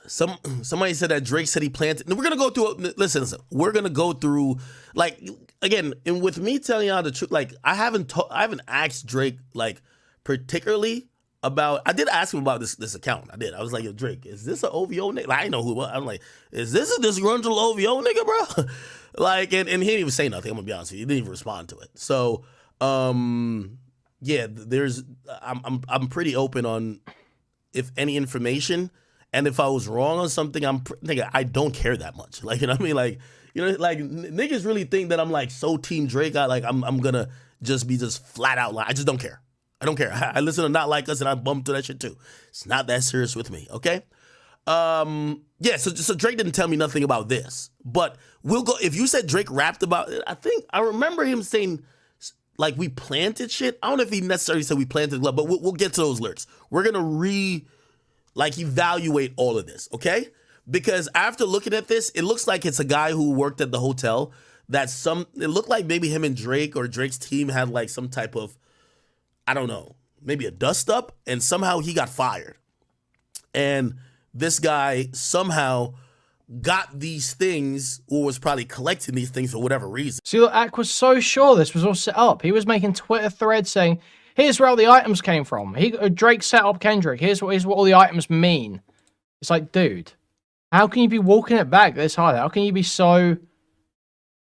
Somebody said that Drake said he planted. We're gonna go through. Listen. We're gonna go through. Like again, and with me telling y'all the truth, like I haven't asked Drake like particularly about. I did ask him about this account. I did. I was like, yo, Drake, is this an OVO nigga? Like, I know who it was. I'm like, is this a disgruntled OVO nigga, bro? Like, and he didn't even say nothing. I'm gonna be honest with you. He didn't even respond to it. So. Yeah, I'm pretty open on if any information, and if I was wrong on something, nigga, I don't care that much. Like, you know what I mean? Like, you know, like niggas really think that I'm like so team Drake. I'm gonna just be flat out like I just don't care. I don't care. I listen to Not Like Us and I bump to that shit too. It's not that serious with me. Okay. Yeah. So Drake didn't tell me nothing about this, but we'll go. If you said Drake rapped about it, I remember him saying. Like, we planted shit. I don't know if he necessarily said we planted love, but we'll get to those lyrics. We're going to evaluate all of this, okay? Because after looking at this, it looks like it's a guy who worked at the hotel it looked like maybe him and Drake or Drake's team had like some type of, I don't know, maybe a dust up, and somehow he got fired. And this guy somehow got these things, or was probably collecting these things for whatever reason. See, look, Ack was so sure this was all set up. He was making Twitter threads saying, here's where all the items came from. Drake set up Kendrick. Here's what all the items mean. It's like, dude, how can you be walking it back this hard? How can you be so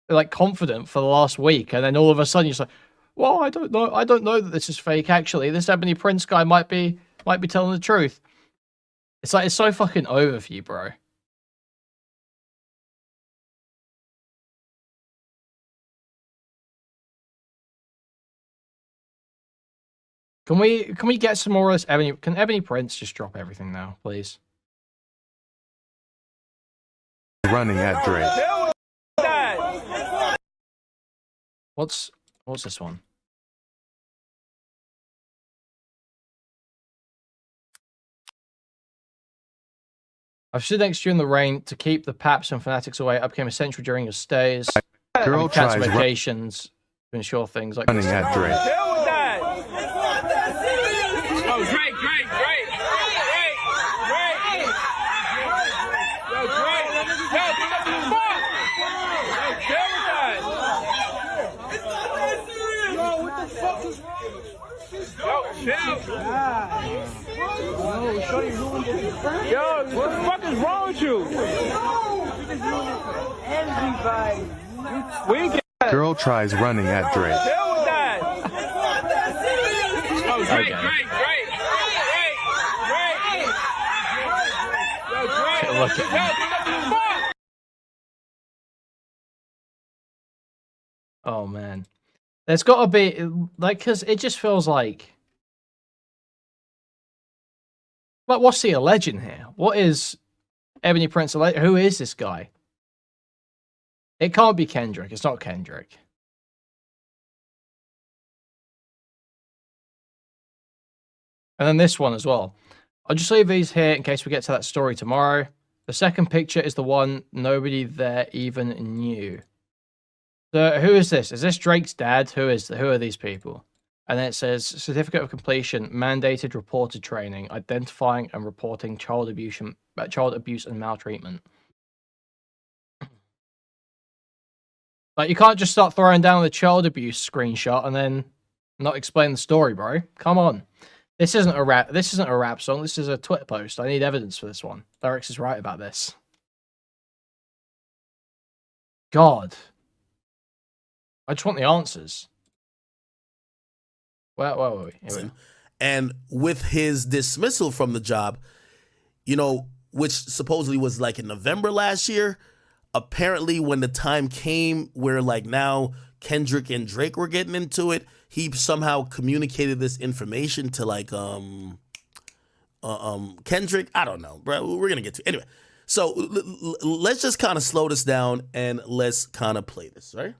like confident for the last week, and then all of a sudden you're just like, well, I don't know that this is fake. Actually, this Ebony Prince guy might be telling the truth. It's like, it's so fucking over for you, bro. Can we get some more of this Ebony? Can Ebony Prince just drop everything now, please? Running at Drake. What's this one? I've stood next to you in the rain to keep the paps and fanatics away. I became essential during your stays. Girl tries vacations to ensure things like running at Drake. Yo, what the fuck is wrong with you? Everybody. Girl tries running at Drake. Deal with that. Oh, Drake, Okay. Drake. Look at him. Oh man, there's got to be like, because it just feels like what's he alleging here? What is Ebony Prince alleging? Who is this guy? It can't be Kendrick. It's not Kendrick. And then this one as well. I'll just leave these here in case we get to that story tomorrow. The second picture is the one nobody there even knew. So who is this? Is this Drake's dad? Who are these people? And then it says certificate of completion, mandated reported training, identifying and reporting child abuse and maltreatment. Like, you can't just start throwing down the child abuse screenshot and then not explain the story, bro. Come on. This isn't a rap. This isn't a rap song. This is a Twitter post. I need evidence for this one. Lyrics is right about this. God. I just want the answers. Where were we? Here we are. And with his dismissal from the job, you know, which supposedly was like in November last year, apparently when the time came where like now Kendrick and Drake were getting into it, he somehow communicated this information to like Kendrick. I don't know, bro. We're gonna get to it. Anyway. So let's just kind of slow this down and let's kind of play this, right?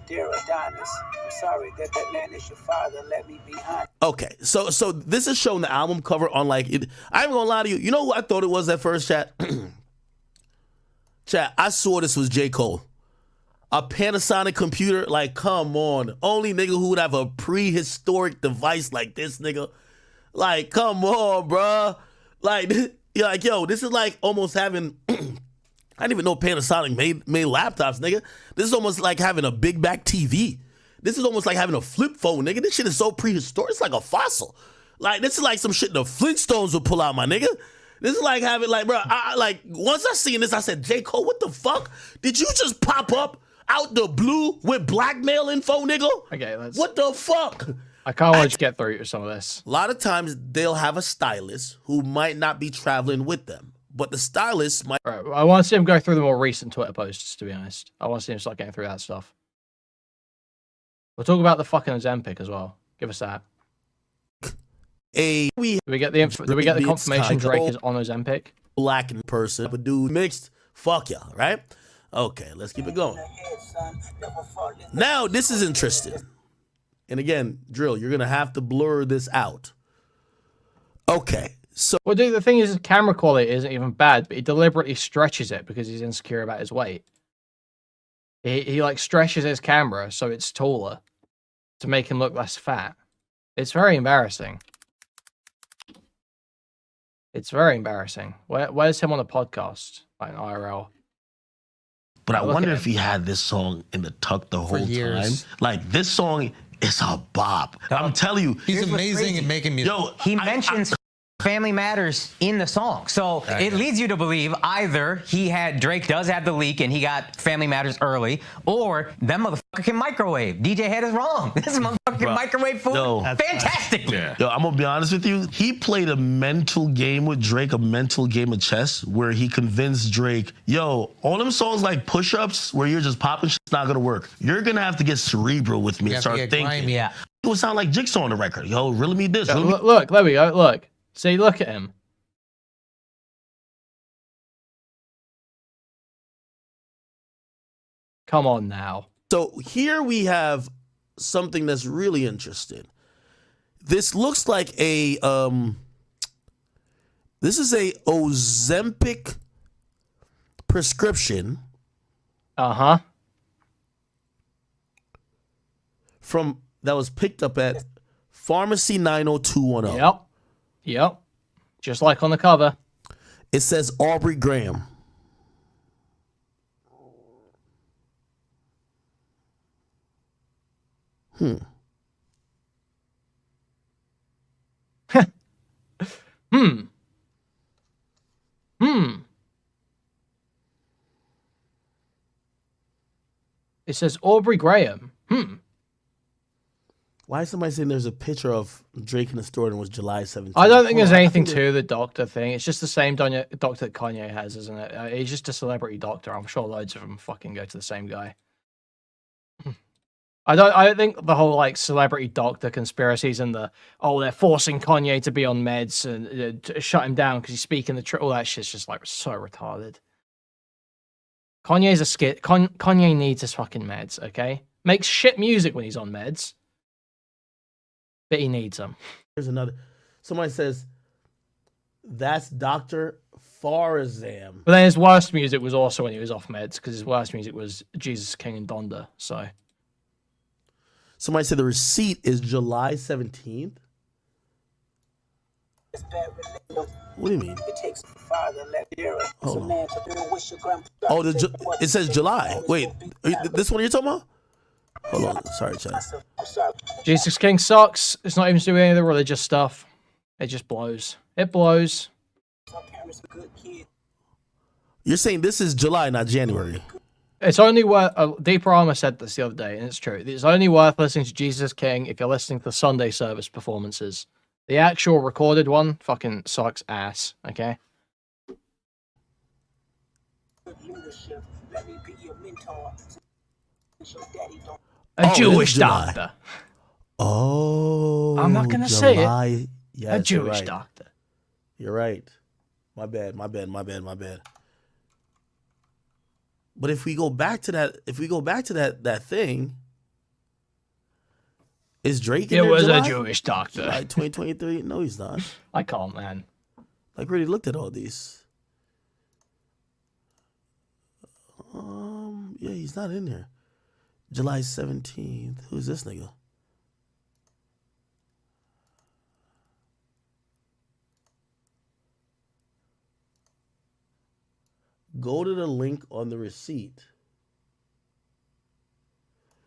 Dear Adonis, I'm sorry that man is your father. Let me behind. Okay, so this is showing the album cover on like it. I ain't gonna lie to you. You know what I thought it was at first, chat? Chat, I saw this was J. Cole. A Panasonic computer, like, come on. Only nigga who would have a prehistoric device like this, nigga. Like, come on, bruh. Like, you're like, yo, this is like almost having... I didn't even know Panasonic made laptops, nigga. This is almost like having a big back TV. This is almost like having a flip phone, nigga. This shit is so prehistoric. It's like a fossil. Like, this is like some shit the Flintstones would pull out, my nigga. This is like having, like, bro, like, once I seen this, I said, J. Cole, what the fuck? Did you just pop up out the blue with blackmail info, nigga? Okay, let's... What the fuck? I can't wait to get through some of this. A lot of times, they'll have a stylist who might not be traveling with them. But the stylist might... Right, I want to see him go through the more recent Twitter posts, to be honest. I want to see him start getting through that stuff. We'll talk about the fucking Ozempic as well. Give us that. Do we get the confirmation Drake is on Ozempic? Black person, a dude mixed. Fuck y'all, right? Okay, let's keep it going. Now, this is interesting. And again, Drill, you're going to have to blur this out. Okay. So, well, dude, the thing is, camera quality isn't even bad, but he deliberately stretches it because he's insecure about his weight. He like stretches his camera so it's taller to make him look less fat. It's very embarrassing. It's very embarrassing. Where's him on the podcast, like an IRL? But I wonder if he had this song in the tuck the whole time. Like, this song is a bop. I'm telling you, he's amazing at making music. Yo, he mentions Family Matters in the song. So it leads you to believe either Drake does have the leak and he got Family Matters early, or that motherfucker can microwave. DJ Head is wrong. This motherfucker can microwave food fantastically. Yo, I'm gonna be honest with you. He played a mental game with Drake, a mental game of chess, where he convinced Drake, yo, all them songs like push-ups where you're just popping shit's not gonna work. You're gonna have to get cerebral with me and start thinking. Grimy. Yeah. It would sound like Jigsaw on the record. Yo, really me this. Really look, there we go. Look. See, look at him. Come on now. So here we have something that's really interesting. This looks like a this is a Ozempic prescription. Uh-huh. From that was picked up at Pharmacy 90210. Yep. Yep. Just like on the cover. It says Aubrey Graham. Hmm. It says Aubrey Graham. Why is somebody saying there's a picture of Drake in the store and it was July 17th? I don't think there's anything to the doctor thing. It's just the same doctor that Kanye has, isn't it? He's just a celebrity doctor. I'm sure loads of them fucking go to the same guy. I don't think the whole like celebrity doctor conspiracies and they're forcing Kanye to be on meds and to shut him down because he's speaking the truth. All that shit's just like so retarded. Kanye's a skit. Kanye needs his fucking meds, okay? Makes shit music when he's on meds. But he needs them. There's another. Somebody says, that's Dr. Farazam. But then his worst music was also when he was off meds, because his worst music was Jesus King and Donda, so. Somebody said the receipt is July 17th. What do you mean? It takes a father left era. Hold a on. man to wish your grandpa. Oh, it says July. Wait, this one you're talking about? Hold on. Sorry, Chad. I'm sorry. Jesus King sucks. It's not even doing any of the religious stuff. It just blows. It blows. My parents were good kids. You're saying this is July, not January. It's only worth. Deeper Armor said this the other day, and it's true. It's only worth listening to Jesus King if you're listening to the Sunday service performances. The actual recorded one fucking sucks ass. Okay. Good leadership. Let me be your mentor. Your daddy don't. A Oh, it is Jewish July. doctor. Oh, I'm not gonna say it. July. Yes, A you're Jewish right. doctor. You're right. My bad. But if we go back to that thing, is Drake in It there was July? a Jewish doctor. July 2023? No, he's not. I can't, man. Like, already looked at all these. Yeah, he's not in there. July 17th. Who's this nigga? Go to the link on the receipt.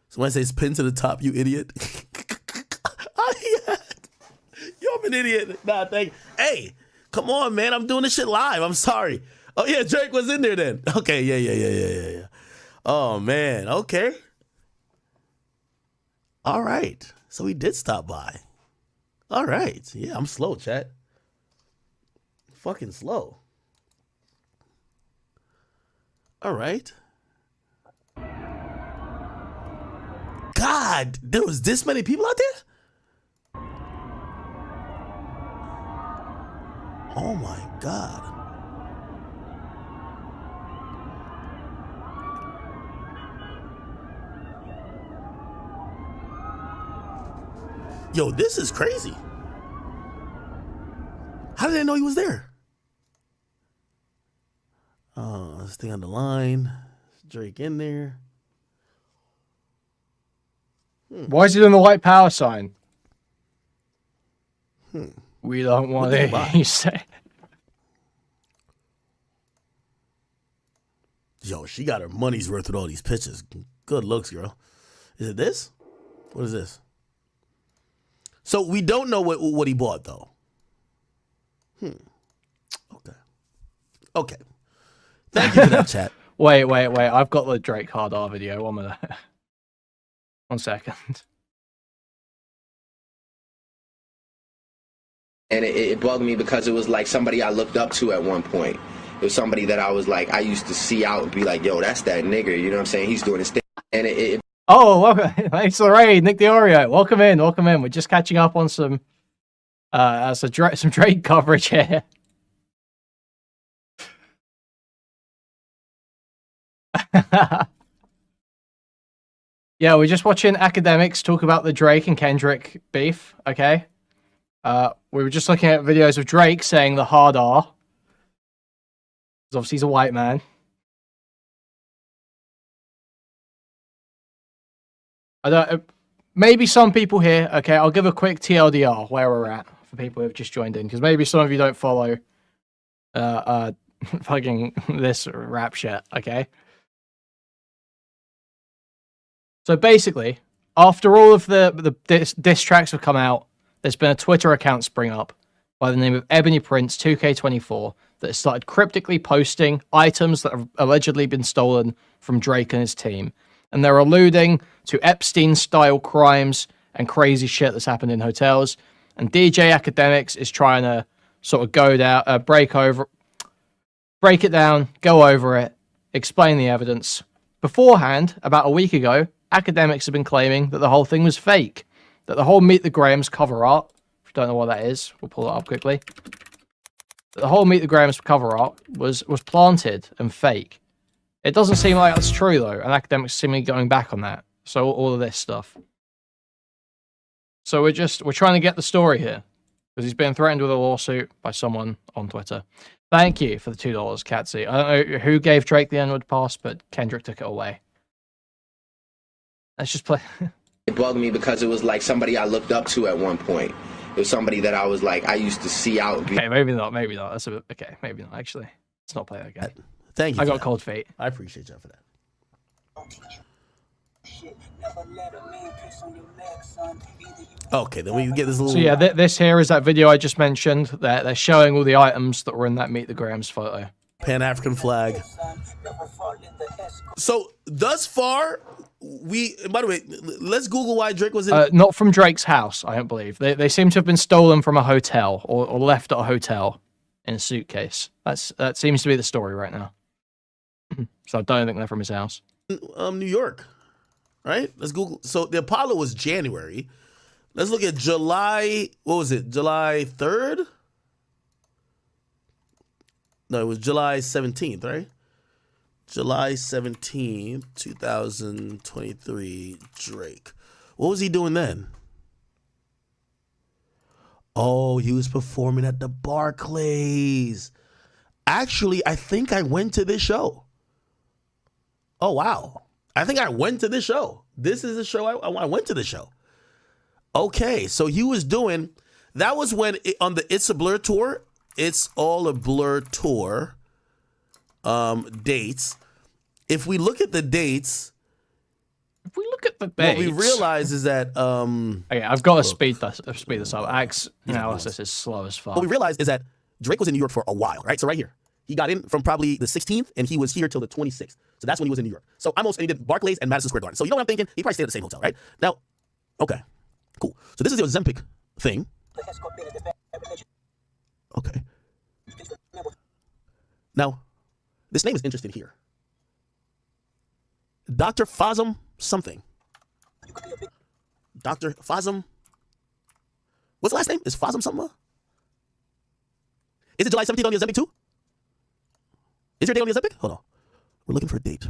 Somebody says pin to the top, you idiot. Yo, I'm an idiot. Nah, thank you. Hey, come on, man. I'm doing this shit live. I'm sorry. Oh, yeah, Drake was in there then. Okay, yeah. Oh, man. Okay. All right. So he did stop by. All right. Yeah, I'm slow, chat. Fucking slow. All right. God, there was this many people out there? Oh my God. Yo, this is crazy. How did they know he was there? This thing on the line. Drake in there. Why is it in the white power sign? We don't want What to did they hear you say. Yo, she got her money's worth with all these pictures. Good looks, girl. Is it this? What is this? So we don't know what he bought, though. Okay. Thank you for that, chat. Wait. I've got the Drake Hard R video. 1 minute. 1 second. And it bugged me because it was like somebody I looked up to at one point. It was somebody that I was like, I used to see out and be like, yo, that's that nigga. You know what I'm saying? He's doing his thing. And Oh, welcome. Thanks for the raid, Nick the Oreo. Welcome in. We're just catching up on some Drake coverage here. Yeah, we're just watching Akademiks talk about the Drake and Kendrick beef, okay? We were just looking at videos of Drake saying the hard R. Because obviously he's a white man. I don't. Maybe some people here. Okay, I'll give a quick TLDR where we're at for people who have just joined in, because maybe some of you don't follow fucking this rap shit. Okay. So basically, after all of the diss tracks have come out, there's been a Twitter account spring up by the name of Ebony Prince 2K24 that has started cryptically posting items that have allegedly been stolen from Drake and his team. And they're alluding to Epstein-style crimes and crazy shit that's happened in hotels. And DJ Akademiks is trying to sort of break it down, go over it, explain the evidence. Beforehand, about a week ago, Akademiks have been claiming that the whole thing was fake, that the whole Meet the Grahams cover art, if you don't know what that is, we'll pull it up quickly. That the whole Meet the Grahams cover art was planted and fake. It doesn't seem like that's true, though, and Akademiks seem to be going back on that. So all of this stuff. So we're trying to get the story here, because he's been threatened with a lawsuit by someone on Twitter. Thank you for the $2, Katsy. I don't know who gave Drake the N-word pass, but Kendrick took it away. Let's just play. It bugged me because it was like somebody I looked up to at one point. It was somebody that I was like, I used to see out. Okay, maybe not. Maybe not. That's a bit, okay, maybe not. Actually, let's not play that game. Thank you. I for got that. cold feet. I appreciate you for that. Okay, then we get this little. So yeah, this here is that video I just mentioned. They're showing all the items that were in that Meet the Grahams photo. Pan-African flag. So thus far, by the way, let's Google why Drake was in. Not from Drake's house, I don't believe. They seem to have been stolen from a hotel or left at a hotel in a suitcase. That seems to be the story right now. So I don't think they're from his house. New York, right? Let's Google. So the Apollo was January. Let's look at July. What was it? July 3rd? No, it was July 17th, right? July 17th, 2023, Drake. What was he doing then? Oh, he was performing at the Barclays. Actually, I think I went to this show. Oh, wow. I think I went to this show. This is the show. I went to the show. Okay, so he was doing, that was when on the It's a Blur tour, It's All a Blur tour dates. If we look at the dates, what we realize is that okay, I've got to speed this up. Axe analysis is slow as fuck. What we realize is that Drake was in New York for a while, right? So right here, he got in from probably the 16th, and he was here till the 26th. So that's when he was in New York. So and he did Barclays and Madison Square Garden. So you know what I'm thinking? He probably stayed at the same hotel, right? Now, okay, cool. So this is the Ozempic thing. Okay. Now, this name is interesting here. Dr. Fazem something. Dr. Fazem. What's the last name? Is Fazem something? Is it July 17th on the Ozempic too? Is your date on the Ozempic? Hold on. We're looking for a date.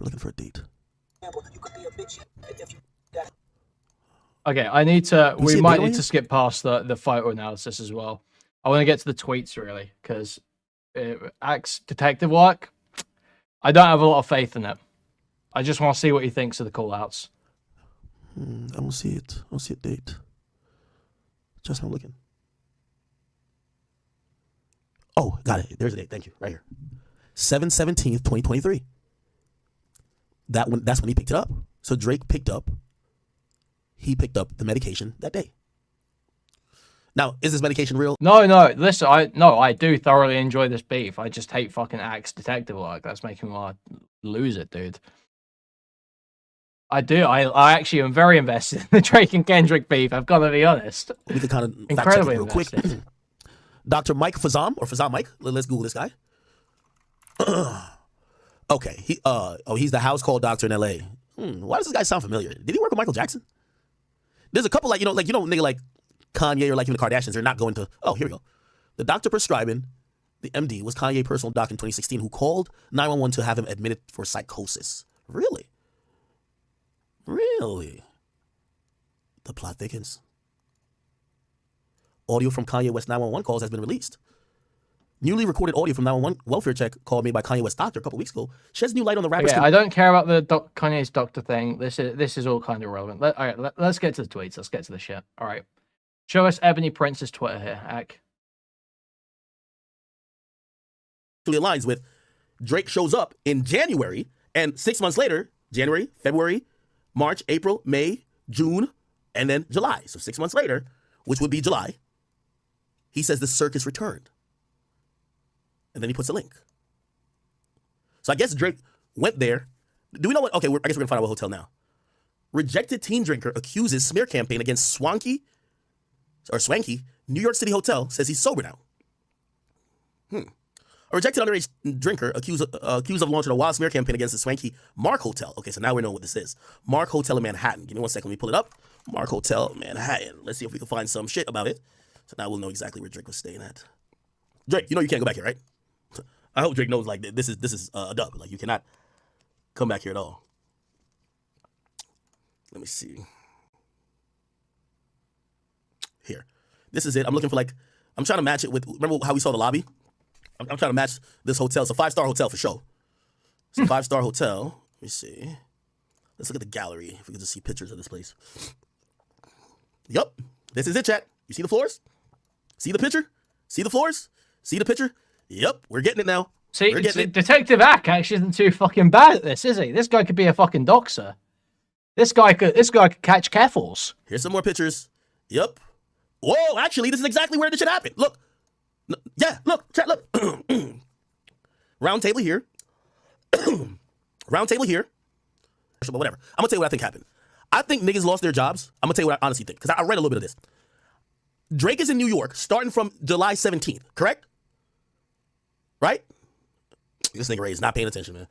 Okay, we might need to skip past the photo analysis as well. I want to get to the tweets really, because Axe detective work, I don't have a lot of faith in it. I just want to see what he thinks of the call-outs. I don't see it. I don't see a date. Just I'm looking. Oh, got it. There's a date. Thank you. Right here. 7/17/2023. That's when he picked it up. So Drake picked up the medication that day. Now, is this medication real? No. Listen, I do thoroughly enjoy this beef. I just hate fucking Axe detective work. That's making me want to lose it, dude. I do. I actually am very invested in the Drake and Kendrick beef. I've got to be honest. We can kind of incredibly real quick. Dr. Mike Fazam or Fazam Mike. Let's Google this guy. Okay. He's the house call doctor in LA. Why does this guy sound familiar? Did he work with Michael Jackson? There's a couple nigga like Kanye or like even the Kardashians. They're not going to. Oh, here we go. The doctor prescribing the MD was Kanye's personal doc in 2016 who called 911 to have him admitted for psychosis. Really? The plot thickens. Audio from Kanye West 911 calls has been released. Newly recorded audio from 911 welfare check called made by Kanye West's doctor a couple weeks ago sheds new light on the rapper's. I don't care about the Kanye's doctor thing. This is all kind of relevant. All right, let's get to the tweets. Let's get to the shit. All right, show us Ebony Prince's Twitter here, Ak. Aligns with Drake shows up in January, and 6 months later, January, February, March, April, May, June, and then July. So 6 months later, which would be July, he says the circus returned. And then he puts a link. So I guess Drake went there. Do we know what? Okay, I guess we're going to find out what hotel now. Rejected teen drinker accuses smear campaign against Swanky New York City hotel says he's sober now. A rejected underage drinker accused of launching a wild smear campaign against the swanky Mark Hotel. Okay, so now we know what this is. Mark Hotel in Manhattan. Give me 1 second. Let me pull it up. Mark Hotel, Manhattan. Let's see if we can find some shit about it. So now we'll know exactly where Drake was staying at. Drake, you know you can't go back here, right? I hope Drake knows like this is a dub. Like you cannot come back here at all. Let me see. Here. This is it. I'm looking for I'm trying to match it with, remember how we saw the lobby? I'm trying to match this hotel. It's a 5-star hotel for sure. It's a 5-star hotel. Let me see. Let's look at the gallery if we can just see pictures of this place. Yup. This is it, chat. You see the floors? See the picture? See the floors? See the picture? Yup. We're getting it now. See, We're getting it. Detective Ack actually isn't too fucking bad at this, is he? This guy could be a fucking doxer. This guy could catch Keffals. Here's some more pictures. Yup. Whoa, actually, this is exactly where this shit happened. Look. Yeah, look, chat, look. Round table here. Round table here. But whatever. I'm gonna tell you what I think happened. I think niggas lost their jobs. I'm gonna tell you what I honestly think, because I read a little bit of this. Drake is in New York starting from July 17th, correct? Right? This nigga Ray is not paying attention, man.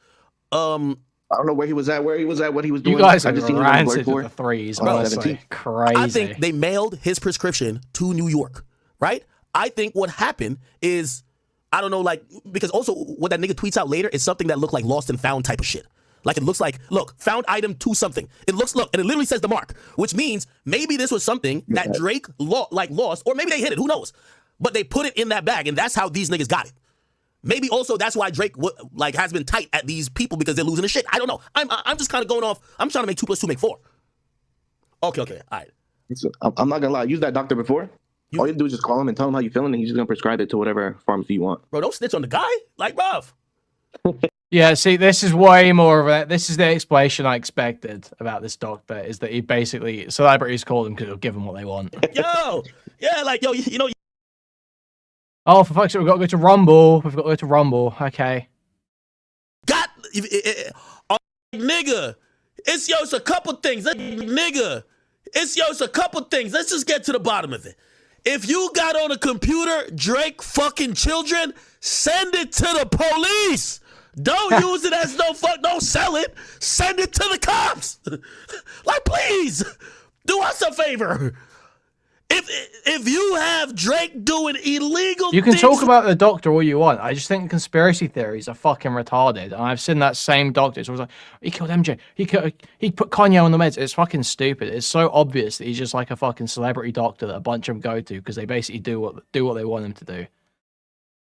I don't know where he was at, what he was doing. You guys I are just seen him on ranted Blur to the threes, on honestly. 17th. Crazy. I think they mailed his prescription to New York, right? I think what happened is, I don't know, like, because also what that nigga tweets out later is something that looked like lost and found type of shit. Like, it looks like, look, found item to something. It looks, look, and it literally says the mark, which means maybe this was something that Drake lost, or maybe they hid it, who knows? But they put it in that bag, and that's how these niggas got it. Maybe also that's why Drake has been tight at these people, because they're losing the shit. I don't know. I'm just kind of going off. I'm trying to make 2 + 2 make 4. Okay, all right. I'm not gonna lie. I used that doctor before. All you do is just call him and tell him how you feeling, and he's just gonna prescribe it to whatever pharmacy you want. Bro, don't snitch on the guy. Like, bruv. Yeah, see, this is way more of it. This is the explanation I expected about this doctor, is that he basically, celebrities call them because he'll give them what they want. Yo, yeah, like, yo, you know. Oh, for fuck's sake, we've got to go to Rumble. We've got to go to Rumble. Okay. Nigga, it's a couple things. Nigga, it's a couple things. Let's just get to the bottom of it. If you got on a computer Drake fucking children, send it to the police. Don't use it as don't sell it. Send it to the cops. Like, please, do us a favor. If you have Drake doing illegal You can things, talk about the doctor all you want. I just think conspiracy theories are fucking retarded. And I've seen that same doctor. So I was like, he killed MJ. He put Kanye on the meds. It's fucking stupid. It's so obvious that he's just like a fucking celebrity doctor that a bunch of them go to because they basically do what they want him to do.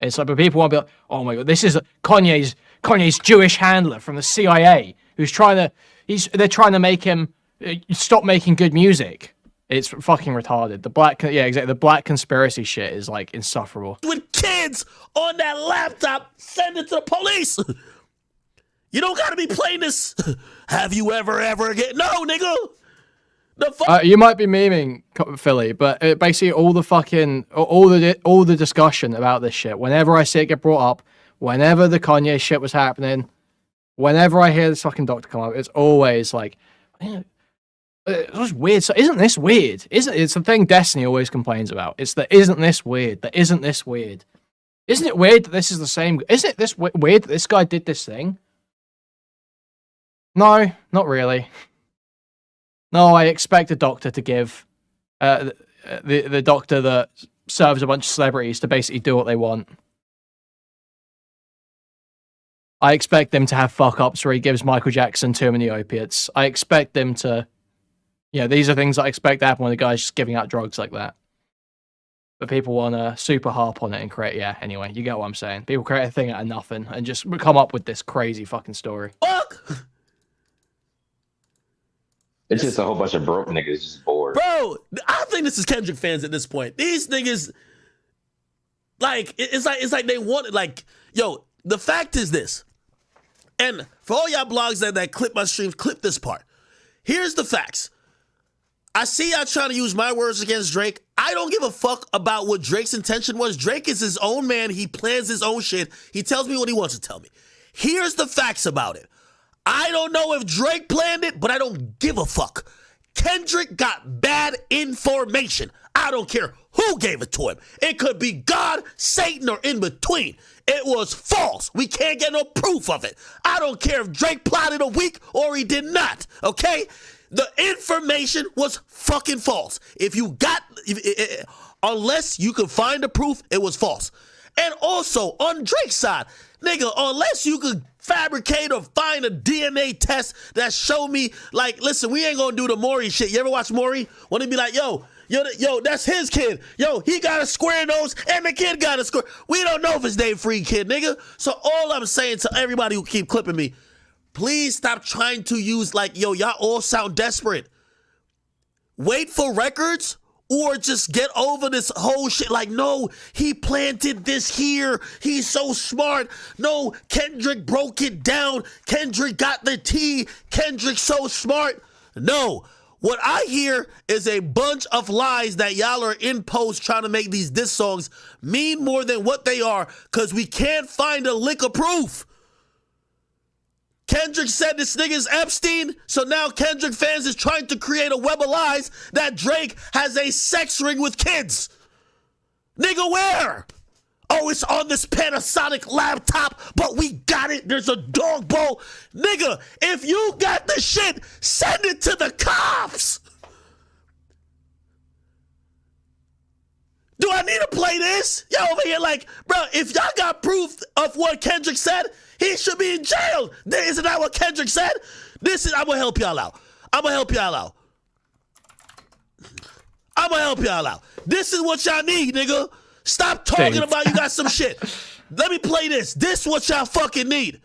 It's like, but people want to be like, oh my god, this is Kanye's Jewish handler from the CIA who's they're trying to make him stop making good music. It's fucking retarded. The black conspiracy shit is like insufferable. with kids on that laptop, send it to the police. You don't gotta be playing this. Have you ever again? No, nigga. You might be memeing, Philly, but basically all the discussion about this shit, whenever I see it get brought up, whenever the Kanye shit was happening, whenever I hear this fucking doctor come up, it's always like, it's just weird. So isn't this weird? It's the thing Destiny always complains about. It's that isn't this weird? That isn't this weird? Isn't it weird that this is the same? Isn't it this weird that this guy did this thing? No, not really. No, I expect a doctor to give the doctor that serves a bunch of celebrities to basically do what they want. I expect them to have fuck-ups where he gives Michael Jackson too many opiates. I expect them to... these are things I expect to happen when the guy's just giving out drugs like that. But people want to super harp on it and create... Yeah, anyway, you get what I'm saying. People create a thing out of nothing and just come up with this crazy fucking story. Fuck! It's just a whole bunch of broke niggas just bored. Bro, I think this is Kendrick fans at this point. These niggas, like, it's like they want it. Like, yo, the fact is this, and for all y'all blogs that clip my streams, clip this part. Here's the facts. I see y'all trying to use my words against Drake. I don't give a fuck about what Drake's intention was. Drake is his own man. He plans his own shit. He tells me what he wants to tell me. Here's the facts about it. I don't know if Drake planned it, but I don't give a fuck. Kendrick got bad information. I don't care who gave it to him. It could be God, Satan, or in between. It was false. We can't get no proof of it. I don't care if Drake plotted a week or he did not, okay? The information was fucking false. Unless you could find the proof, it was false. And also, on Drake's side, nigga, unless you could fabricate or find a DNA test that show me, like, listen, we ain't gonna do the Maury shit. You ever watch Maury? When he be like, yo, that's his kid. Yo, he got a square nose and the kid got a square. We don't know if it's Dave Free kid, nigga. So all I'm saying to everybody who keep clipping me, please stop trying to use, like, yo, y'all all sound desperate. Wait for records. or just get over this whole shit. Like, no, he planted this here. He's so smart. No, Kendrick broke it down. Kendrick got the tea. Kendrick's so smart. No. What I hear is a bunch of lies that y'all are in post trying to make these diss songs mean more than what they are because we can't find a lick of proof. Kendrick said this nigga's Epstein, so now Kendrick fans is trying to create a web of lies that Drake has a sex ring with kids. Nigga, where? Oh, it's on this Panasonic laptop, but we got it. There's a dog bowl. Nigga, if you got the shit, send it to the cops. Do I need to play this? Y'all over here like, bro, if y'all got proof of what Kendrick said, he should be in jail. Isn't that what Kendrick said? I'm gonna help y'all out. I'm gonna help y'all out. This is what y'all need, nigga. Stop talking about you got some shit. Let me play this. This is what y'all fucking need.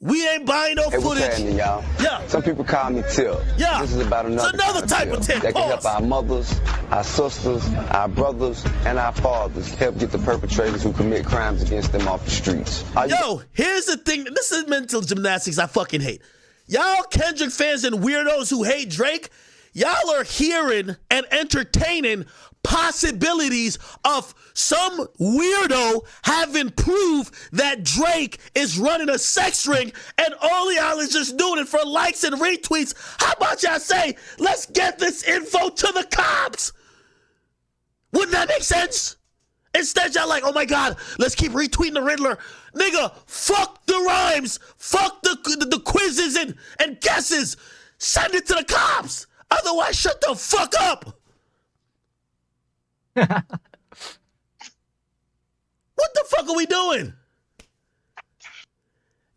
We ain't buying no footage. What's happening, y'all? Yeah. Some people call me Tip. Yeah. This is about another type of tip. That can help our mothers, our sisters, our brothers, and our fathers help get the perpetrators who commit crimes against them off the streets. Yo, here's the thing. This is mental gymnastics I fucking hate. Y'all Kendrick fans and weirdos who hate Drake, y'all are hearing and entertaining possibilities of some weirdo having proof that Drake is running a sex ring and all y'all is just doing it for likes and retweets. How about y'all say, let's get this info to the cops? Wouldn't that make sense? Instead, y'all like, oh my God, let's keep retweeting the Riddler. Nigga, fuck the rhymes. Fuck the quizzes and guesses. Send it to the cops. Otherwise, shut the fuck up. What the fuck are we doing?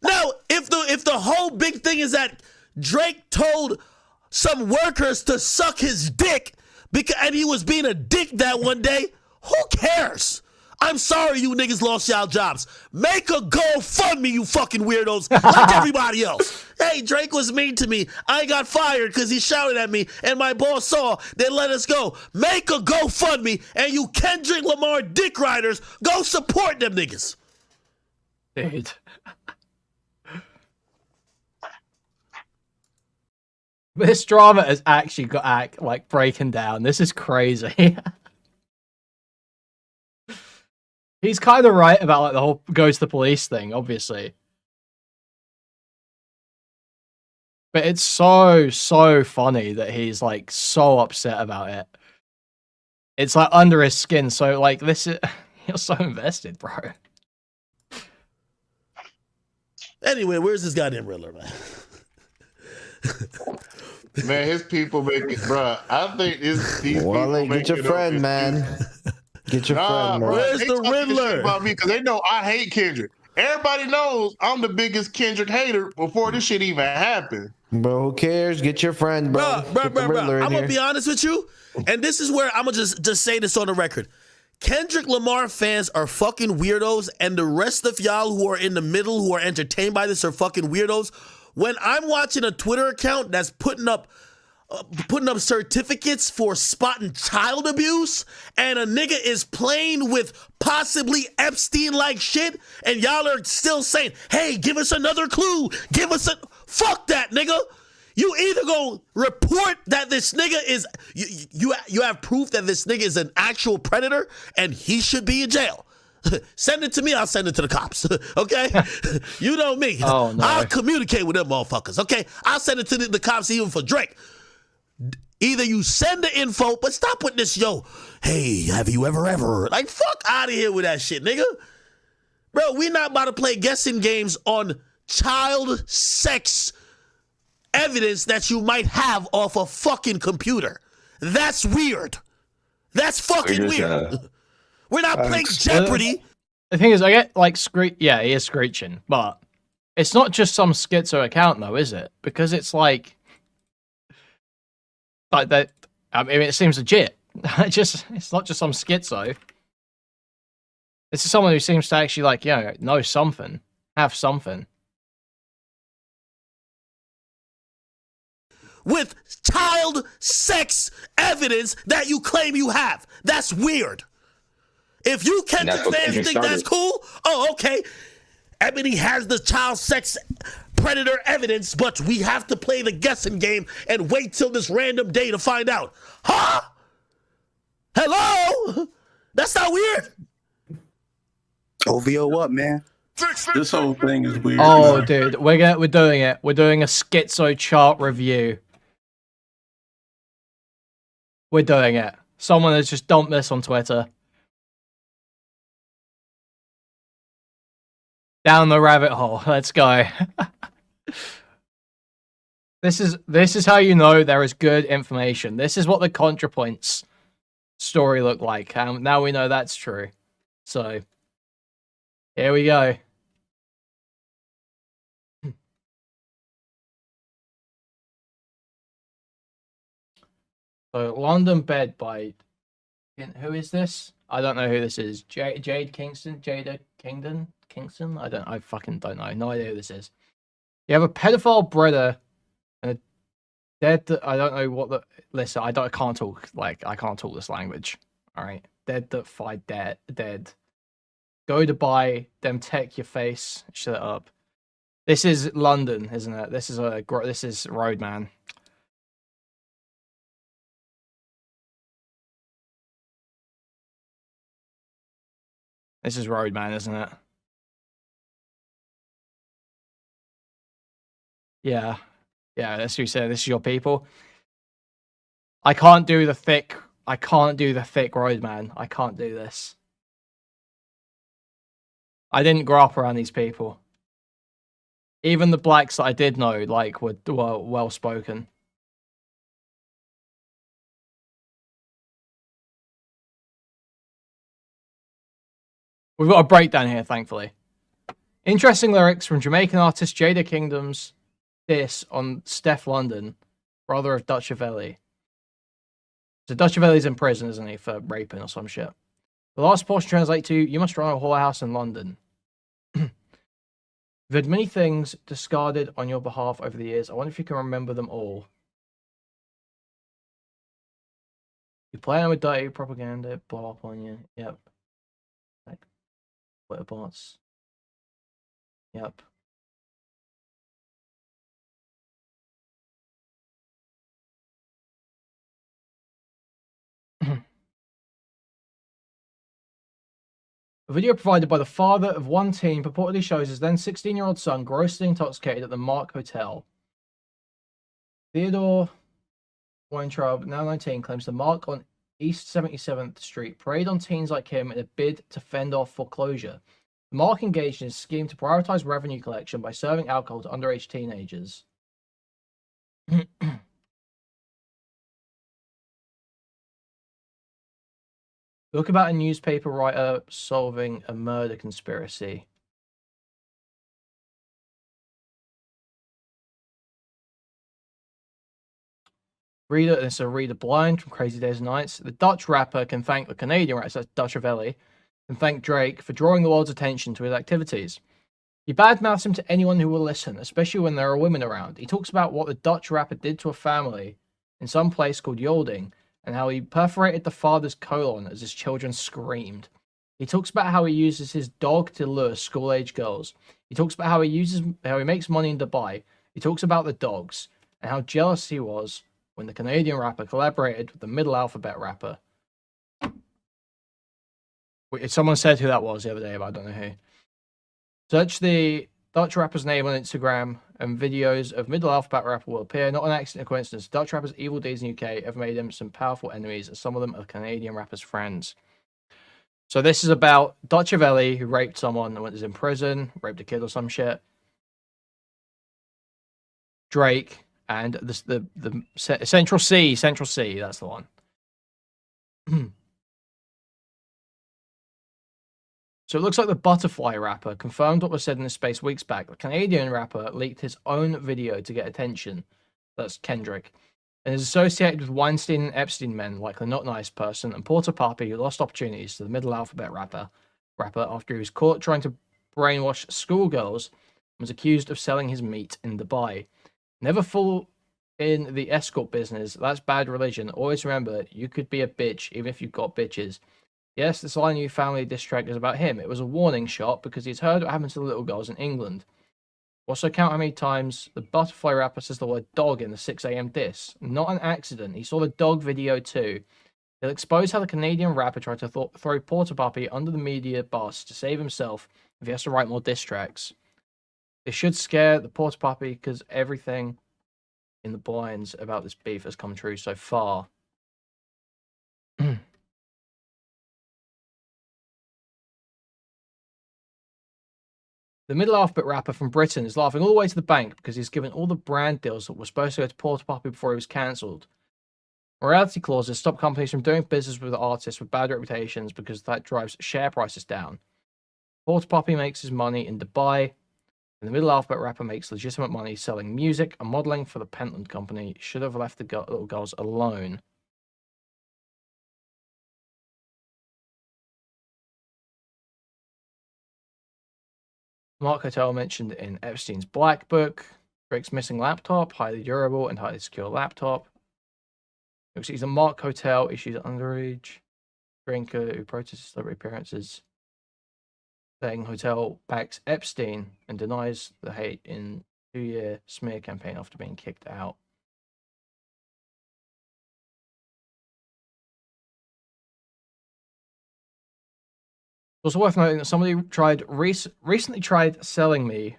Now, if the whole big thing is that Drake told some workers to suck his dick and he was being a dick that one day, who cares? I'm sorry you niggas lost y'all jobs. Make a GoFundMe, you fucking weirdos, like everybody else. Hey, Drake was mean to me. I got fired because he shouted at me, and my boss saw, they let us go. Make a GoFundMe, and you Kendrick Lamar dick riders, go support them niggas. Dude. This drama has actually got like breaking down. This is crazy. He's kind of right about like the whole goes to the police thing, obviously. But it's so funny that he's like so upset about it. It's like under his skin. So like this is, you're so invested, bro. Anyway, where's this goddamn Riddler, man? Man, his people make it, bro. I think these people get your friend, man. Get your friend, man. Where's the Riddler? About me because they know I hate Kendrick. Everybody knows I'm the biggest Kendrick hater before this shit even happened. Bro, who cares? Get your friend, bro. Bro. I'm gonna be honest with you, and this is where I'm gonna just say this on the record. Kendrick Lamar fans are fucking weirdos, and the rest of y'all who are in the middle who are entertained by this are fucking weirdos. When I'm watching a Twitter account that's putting up certificates for spotting child abuse, and a nigga is playing with possibly Epstein-like shit, and y'all are still saying, hey, give us another clue. Fuck that, nigga. You either go report that this nigga is, you have proof that this nigga is an actual predator, and he should be in jail. Send it to me, I'll send it to the cops, okay? You know me. Oh, no. I'll communicate with them motherfuckers, okay? I'll send it to the cops even for Drake. Either you send the info, but stop with this, yo, hey, have you ever, like, fuck out of here with that shit, nigga. Bro, we not about to play guessing games on child sex evidence that you might have off a fucking computer. That's weird. That's fucking weird. We're not playing Jeopardy. The thing is, I get like yeah, he is screeching, but it's not just some schizo account though, is it? Because it's like that. I mean, it seems legit. It's not just some schizo. This is someone who seems to actually like, know something, have something. With child sex evidence that you claim you have. That's weird. If you Kendrick fans think that's cool, oh, okay. Ebony has the child sex predator evidence, but we have to play the guessing game and wait till this random day to find out. Huh? Hello? That's not weird? OVO what, man? This whole thing is weird. Oh, dude, we're doing it. We're doing a schizo chart review. We're doing it. Someone has just dumped this on Twitter. Down the rabbit hole. Let's go. This is how you know there is good information. This is what the ContraPoints story looked like. Now we know that's true. So here we go. So London Bed by who is this? I don't know who this is. Jada Kingston? I fucking don't know. No idea who this is. You have a pedophile brother and a dead I don't know what the listen, I can't talk this language. Alright. Dead that fight dead. Go to buy them tech your face. Shut up. This is London, isn't it? This is Roadman. This is Roadman, isn't it? Yeah. Yeah, that's what you said. This is your people. I can't do the thick Roadman. I can't do this. I didn't grow up around these people. Even the blacks that I did know, like, were well spoken. We've got a breakdown here, thankfully. Interesting lyrics from Jamaican artist Jada Kingdom's diss on Steph London, brother of Dutchavelli. So Dutchavelli's in prison, isn't he, for raping or some shit. The last portion translates to, you must run a whorehouse in London. You've had many things discarded on your behalf over the years. I wonder if you can remember them all. You play with dirty propaganda, blow up on you. Yep. Like, Twitter bots. Yep. A video provided by the father of one teen purportedly shows his then 16-year-old son grossly intoxicated at the Mark Hotel. Theodore Weintraub, now 19, claims the Mark on East 77th Street preyed on teens like him in a bid to fend off foreclosure. The Mark engaged in a scheme to prioritize revenue collection by serving alcohol to underage teenagers. Look about a newspaper writer solving a murder conspiracy. This is a reader blind from Crazy Days and Nights. The Dutch rapper can thank the Canadian rapper, that's Dutchavelli, and thank Drake for drawing the world's attention to his activities. He badmouths him to anyone who will listen, especially when there are women around. He talks about what the Dutch rapper did to a family in some place called Yolding, and how he perforated the father's colon as his children screamed. He talks about how he uses his dog to lure school-age girls. He talks about how he makes money in Dubai. He talks about the dogs, and how jealous he was when the Canadian rapper collaborated with the middle alphabet rapper. Someone said who that was the other day, but I don't know who. Search the Dutch rapper's name on Instagram, and videos of middle alphabet rapper will appear. Not an accident or coincidence. Dutch rappers' evil deeds in the UK have made him some powerful enemies, and some of them are Canadian rappers' friends. So this is about Dutchavelli, who raped someone and was in prison, raped a kid or some shit. Drake and the Central C, that's the one. So it looks like the Butterfly rapper confirmed what was said in this space weeks back. The Canadian rapper leaked his own video to get attention. That's Kendrick. And is associated with Weinstein and Epstein men like the Not Nice Person and Porter Papi, who lost opportunities to the middle alphabet rapper after he was caught trying to brainwash schoolgirls and was accused of selling his meat in Dubai. Never full in the escort business. That's bad religion. Always remember, you could be a bitch even if you've got bitches. Yes, this I Knew Family diss track is about him. It was a warning shot because he's heard what happened to the little girls in England. Also, count how many times the butterfly rapper says the word dog in the 6 a.m. diss. Not an accident. He saw the dog video too. He'll expose how the Canadian rapper tried to throw Porter Puppy under the media bus to save himself if he has to write more diss tracks. It should scare the Porter Puppy because everything in the blinds about this beef has come true so far. The middle alphabet rapper from Britain is laughing all the way to the bank because he's given all the brand deals that were supposed to go to Porter Puppy before he was cancelled. Morality clauses stop companies from doing business with artists with bad reputations because that drives share prices down. Porter Puppy makes his money in Dubai, and the middle alphabet rapper makes legitimate money selling music and modeling for the Pentland Company. Should have left the little girls alone. Mark Hotel mentioned in Epstein's Black Book. Drake's missing laptop, highly durable and highly secure laptop. He's a Mark Hotel issues Underage drinker who protests celebrity appearances. Saying Hotel backs Epstein and denies the hate in 2-year smear campaign after being kicked out. It's also worth noting that somebody recently tried selling me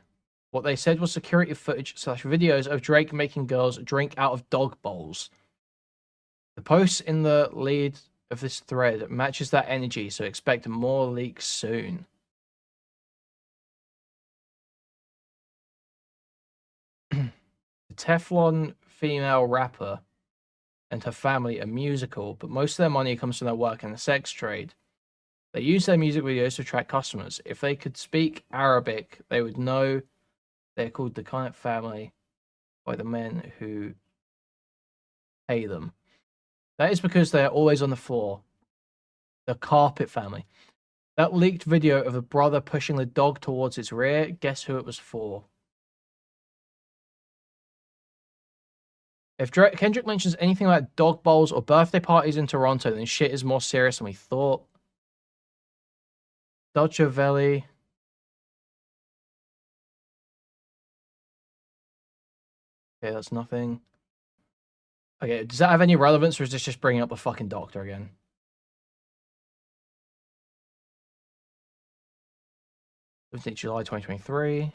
what they said was security footage / videos of Drake making girls drink out of dog bowls. The post in the lead of this thread matches that energy, so expect more leaks soon. The Teflon female rapper and her family are musical, but most of their money comes from their work in the sex trade. They use their music videos to attract customers. If they could speak Arabic, they would know they're called the Knight family by the men who pay them. That is because they are always on the floor. The Carpet family. That leaked video of the brother pushing the dog towards its rear, guess who it was for? If Kendrick mentions anything about dog bowls or birthday parties in Toronto, then shit is more serious than we thought. Dolce Valley. Okay, that's nothing. Okay, does that have any relevance, or is this just bringing up a fucking doctor again? July 2023.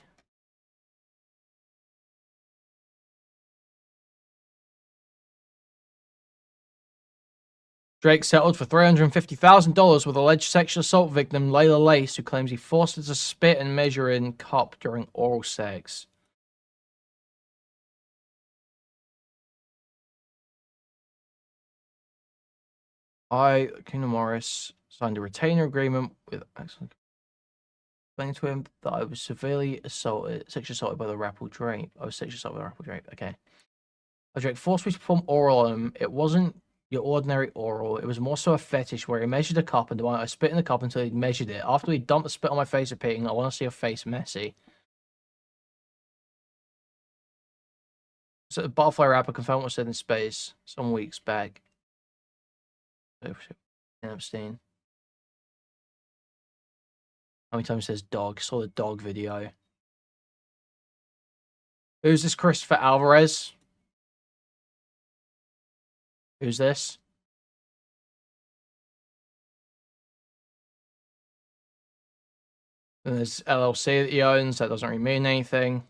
Drake settled for $350,000 with alleged sexual assault victim Layla Lace, who claims he forced her to spit and measure in cup during oral sex. Kingdom Morris, signed a retainer agreement with explaining to him that I was sexually assaulted by the rapper Drake. I was sexually assaulted by the rapper Drake. Okay. Drake forced me to perform oral on him. It wasn't your ordinary oral. It was more so a fetish where he measured a cup and demanded I spit in the cup until he'd measured it. After he dumped the spit on my face repeating, I want to see your face messy. So the Butterfly rapper confirmed what was said in space some weeks back. Epstein. How many times says dog? Saw the dog video. Who's this Christopher Alvarez? Who's this? And there's LLC that he owns. That doesn't really mean anything.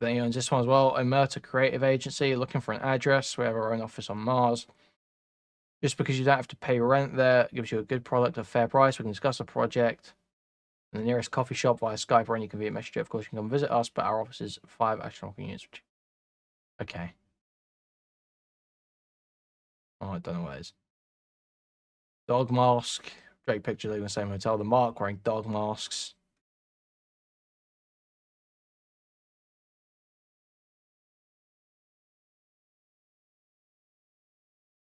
Then he owns this one as well. Omerta Creative Agency, looking for an address. We have our own office on Mars. Just because you don't have to pay rent there, it gives you a good product at a fair price. We can discuss a project in the nearest coffee shop via Skype or any convenient messenger. Of course, you can come visit us, but our office is 5 astronomical units. Okay. Oh, I don't know what it is. Dog mask. Drake picture leaving the same hotel. The Mark wearing dog masks.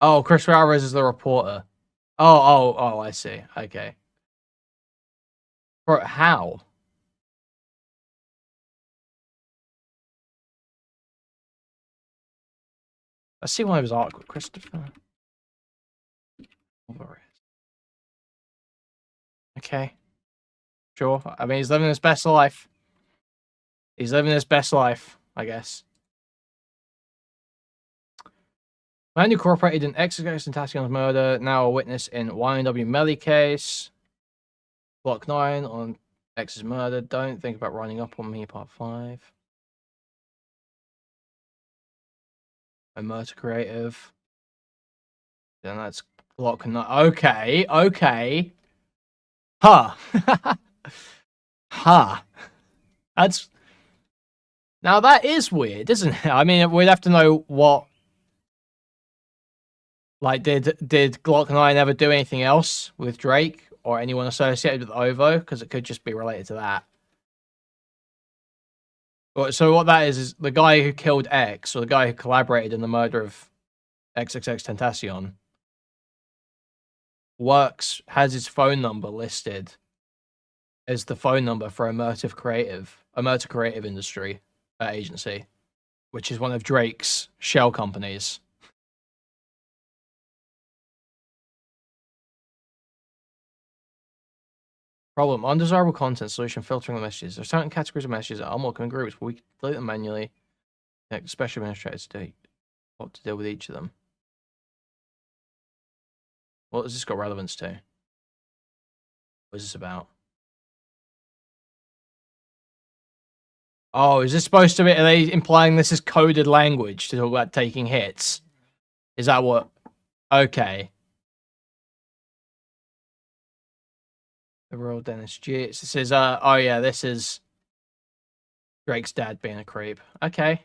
Oh, Chris Alvarez is the reporter. Oh, I see. Okay. Bro, how? Let's see one of his artwork, Christopher. Okay. Sure. I mean, he's living his best life. He's living his best life, I guess. Man who cooperated in XXX Tentacion's murder, now a witness in YNW Melly case. Block 9 on X's murder. Don't think about running up on me, part 5. A murder creative. Then that's Block 9. Okay, okay. Huh. Huh. That's... Now that is weird, isn't it? I mean, we'd have to know what... Like, did Glock 9 ever do anything else with Drake or anyone associated with OVO? Because it could just be related to that. So what that is the guy who killed X, or the guy who collaborated in the murder of XXX Tentacion, has his phone number listed as the phone number for a murder creative industry agency, which is one of Drake's shell companies. Problem: undesirable content solution filtering the messages. There are certain categories of messages that are unwelcome in groups, but we can delete them manually. Connect special administrators to what to deal with each of them. What has this got relevance to? What is this about? Oh, is this supposed to be? Are they implying this is coded language to talk about taking hits? Is that what? Okay. The Royal Dennis G. This is oh yeah, this is Drake's dad being a creep. Okay.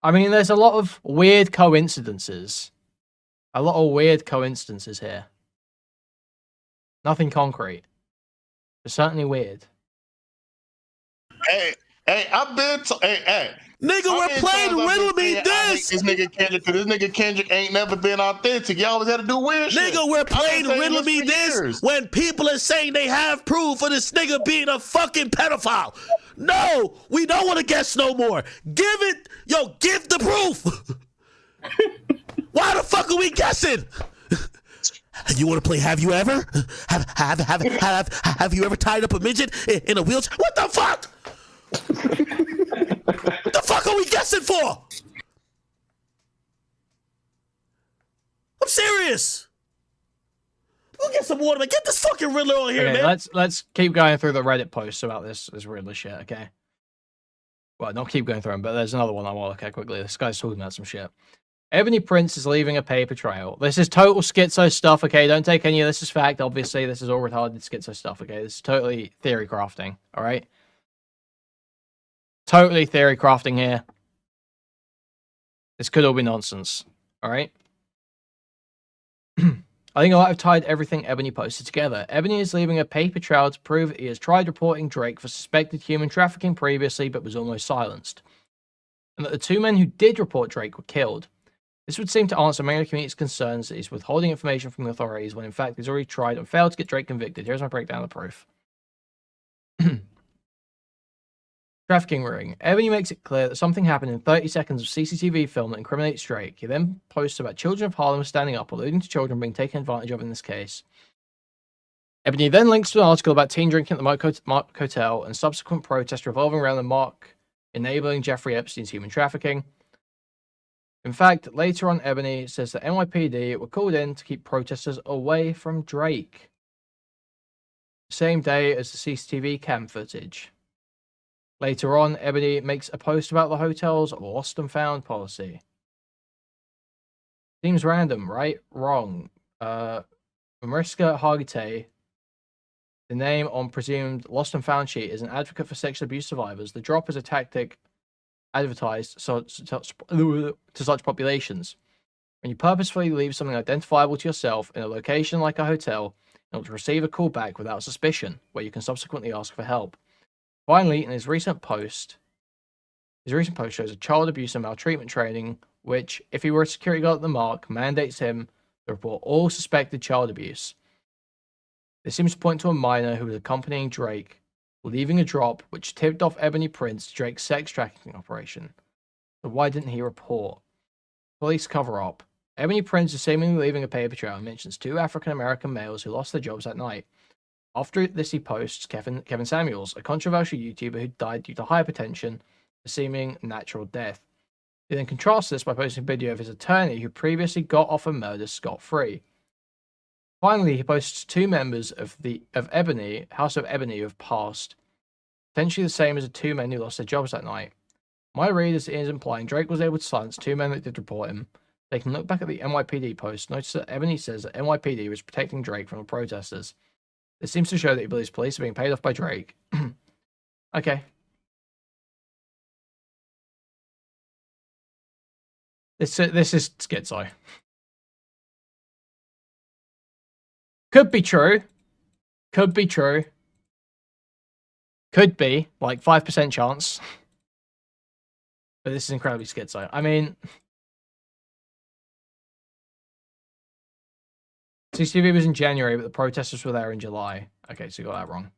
I mean, there's a lot of weird coincidences. A lot of weird coincidences here. Nothing concrete. But certainly weird. Hey, I've been to hey. Nigga, we're playing Riddle Me This! This nigga Kendrick, because this nigga Kendrick ain't never been authentic. Y'all always had to do weird shit. Nigga, we're playing Riddle Me This when people are saying they have proof of this nigga being a fucking pedophile. No, we don't want to guess no more. Give the proof. Why the fuck are we guessing? You want to play Have You Ever? Have you ever tied up a midget in a wheelchair? What the fuck? What the fuck are we guessing for? I'm serious. We'll get some water, man. Get this fucking Riddler on here, okay, man. Let's keep going through the Reddit posts about this Riddler shit, okay? Well, not keep going through them, but there's another one I want to look at quickly. This guy's talking about some shit. Ebony Prince is leaving a paper trail. This is total schizo stuff, okay? Don't take any of this as fact. Obviously, this is all retarded schizo stuff, okay? This is totally theory crafting, all right? Totally theory crafting here. This could all be nonsense, all right? I think I might have tied everything Ebony posted together. Ebony is leaving a paper trail to prove that he has tried reporting Drake for suspected human trafficking previously, but was almost silenced. And that the two men who did report Drake were killed. This would seem to answer many of the community's concerns that he's withholding information from the authorities when in fact he's already tried and failed to get Drake convicted. Here's my breakdown of the proof. Trafficking ring. Ebony makes it clear that something happened in 30 seconds of CCTV film that incriminates Drake. He then posts about children of Harlem standing up, alluding to children being taken advantage of in this case. Ebony then links to an article about teen drinking at the Mark Hotel and subsequent protests revolving around the Mark enabling Jeffrey Epstein's human trafficking. In fact, later on, Ebony says that NYPD were called in to keep protesters away from Drake. Same day as the CCTV cam footage. Later on, Ebony makes a post about the hotel's lost and found policy. Seems random, right? Wrong. Mariska Hargitay, the name on presumed lost and found sheet, is an advocate for sexual abuse survivors. The drop is a tactic advertised to such populations. When you purposefully leave something identifiable to yourself in a location like a hotel in order to receive a call back without suspicion, where you can subsequently ask for help. Finally, in his recent post shows a child abuse and maltreatment training, which, if he were a security guard at the Mark, mandates him to report all suspected child abuse. This seems to point to a minor who was accompanying Drake, leaving a drop which tipped off Ebony Prince to Drake's sex trafficking operation. So why didn't he report? police cover-up. Ebony Prince is seemingly leaving a paper trail and mentions 2 African-American males who lost their jobs that night. After this, he posts Kevin Samuels, a controversial YouTuber who died due to hypertension, a seeming natural death. He then contrasts this by posting a video of his attorney who previously got off a murder scot-free. Finally, he posts 2 members of Ebony, House of Ebony, who have passed, potentially the same as the 2 men who lost their jobs that night. My read is implying Drake was able to silence 2 men that did report him. They can look back at the NYPD post, notice that Ebony says that NYPD was protecting Drake from the protesters. This seems to show that he believes police are being paid off by Drake. Okay. This is schizo. Could be true. Could be true. Could be, like 5% chance. But this is incredibly schizo. I mean, CCTV was in January, but the protesters were there in July. Okay, so you got that wrong.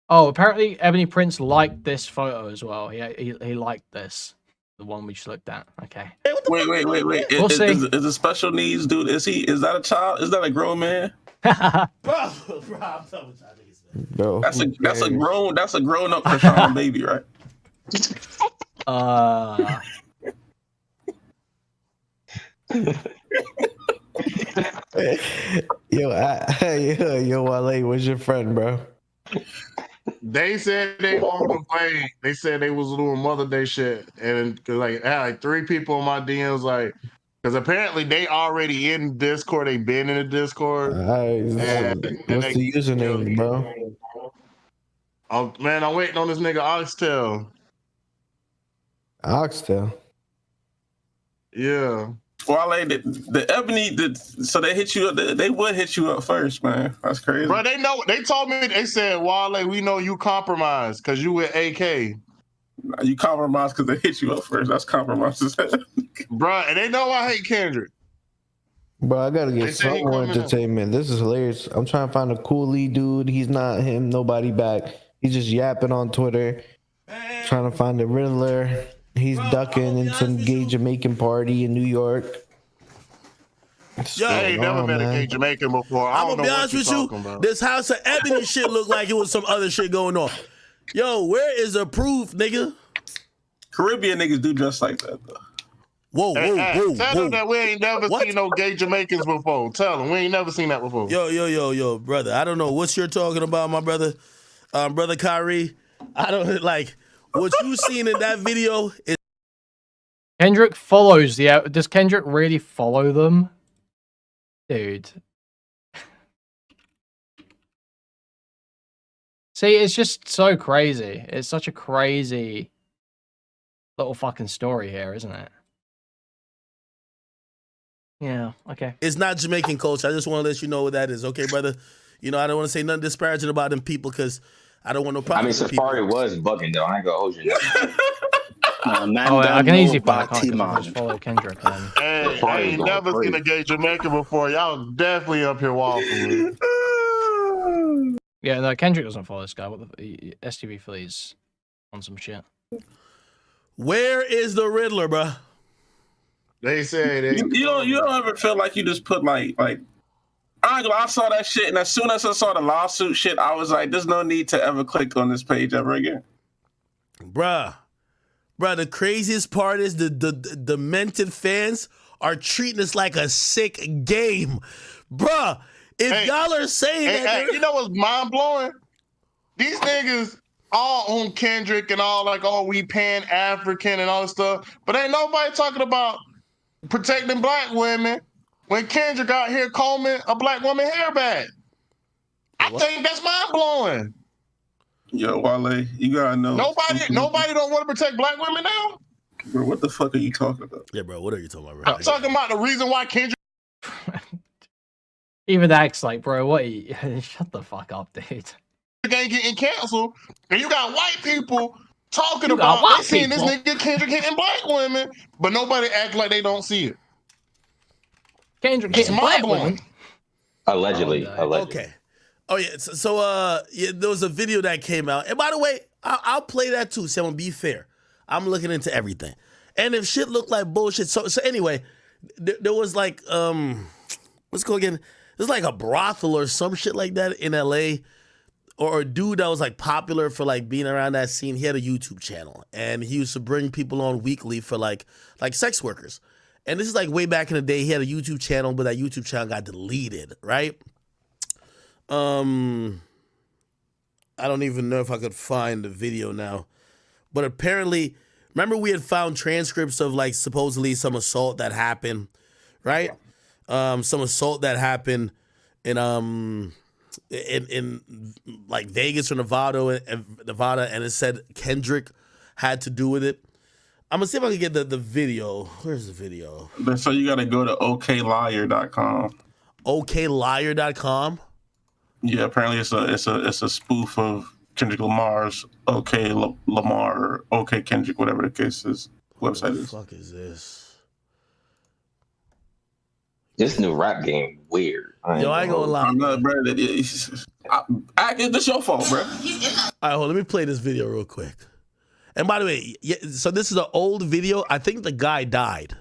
Oh, apparently Ebony Prince liked this photo as well. He liked this. The one we just looked at. Okay. Wait. We'll see. Is a special needs dude? Is that a child? Is that a grown man? Bro, I'm done with y'all niggas, man. Bro, That's a grown up Krishan baby, right? Yo, Wale, where's your friend, bro? They said they on the plane. They said they was doing Mother Day shit, and like I had like 3 people in my DMs, like, because apparently they already in Discord. They been in the Discord. What's the username, bro? Oh man, I'm waiting on this nigga Oxtail. Oxtail. Yeah. Wale, the Ebony, so they hit you up. They would hit you up first, man. That's crazy. Bro, they know. They told me. They said, Wale, we know you compromised because you with AK. You compromised because they hit you up first. That's compromise. Bro, and they know I hate Kendrick. Bro, I gotta get some more entertainment. This is hilarious. I'm trying to find a cool lead dude. He's not him. Nobody back. He's just yapping on Twitter. Trying to find the Riddler. He's ducking in some gay Jamaican party in New York. Yo, I ain't never met a gay Jamaican before. I'm gonna be honest with you. This House of Ebony shit looked like it was some other shit going on. Yo, where is the proof, nigga? Caribbean niggas do dress like that, though. Whoa. Tell them that we ain't never seen no gay Jamaicans before. Tell them we ain't never seen that before. Yo, brother. I don't know what you're talking about, my brother. Brother Kyrie. I don't like what you seen in that video. Kendrick follows the. Does Kendrick really follow them? Dude. See, it's just so crazy. It's such a crazy little fucking story here, isn't it? Yeah, okay. It's not Jamaican culture. I just want to let you know what that is, okay, brother? You know, I don't want to say nothing disparaging about them people because I don't want no problems. I mean, Safari was bugging, though. I ain't gonna hold you. I can easily follow Kendrick. Hey, I ain't never seen a gay Jamaican before. Y'all definitely up here waffling. Yeah, no, Kendrick doesn't follow this guy. What the STV Fleas on some shit. Where is the Riddler, bro? They say you don't ever feel like you just put like I saw that shit, and as soon as I saw the lawsuit shit, I was like, there's no need to ever click on this page ever again. Bruh, the craziest part is the demented fans are treating this like a sick game. Bruh, if y'all are saying that... you know what's mind-blowing? These niggas all on Kendrick and all like, oh, we Pan-African and all this stuff, but ain't nobody talking about protecting black women when Kendrick out here combing a black woman hair back. I think that's mind-blowing. Yo, Wale, you gotta know. Nobody don't want to protect black women now? Bro, what the fuck are you talking about? Yeah, bro, what are you talking about, bro? I'm talking about the reason why Kendrick... Even that's like, bro, what? Shut the fuck up, dude. Ain't getting canceled, and you got white people talking about they seeing this nigga Kendrick hitting black women, but nobody act like they don't see it. Kendrick hitting black women? Allegedly. Oh yeah, there was a video that came out, and by the way, I'll play that too. So I'm gonna be fair. I'm looking into everything, and if shit looked like bullshit, so anyway, there was like what's called again? There's like a brothel or some shit like that in LA, or a dude that was like popular for like being around that scene. He had a YouTube channel, and he used to bring people on weekly for like sex workers. And this is like way back in the day. He had a YouTube channel, but that YouTube channel got deleted, right? I don't even know if I could find the video now. But apparently, remember we had found transcripts of like supposedly some assault that happened, right? Some assault that happened in like Vegas or Nevada, and it said Kendrick had to do with it. I'm gonna see if I can get the video. Where's the video? So you gotta go to okliar.com. okliar.com? Yeah, apparently it's a spoof of Kendrick Lamar's OK Lamar or OK Kendrick, whatever the case is. Website is. What the fuck is this? This new rap game weird. Yo, I ain't gonna lie. I'm not, bro. It's your fault, bro. All right, hold on, let me play this video real quick. And by the way, yeah, so this is an old video. I think the guy died.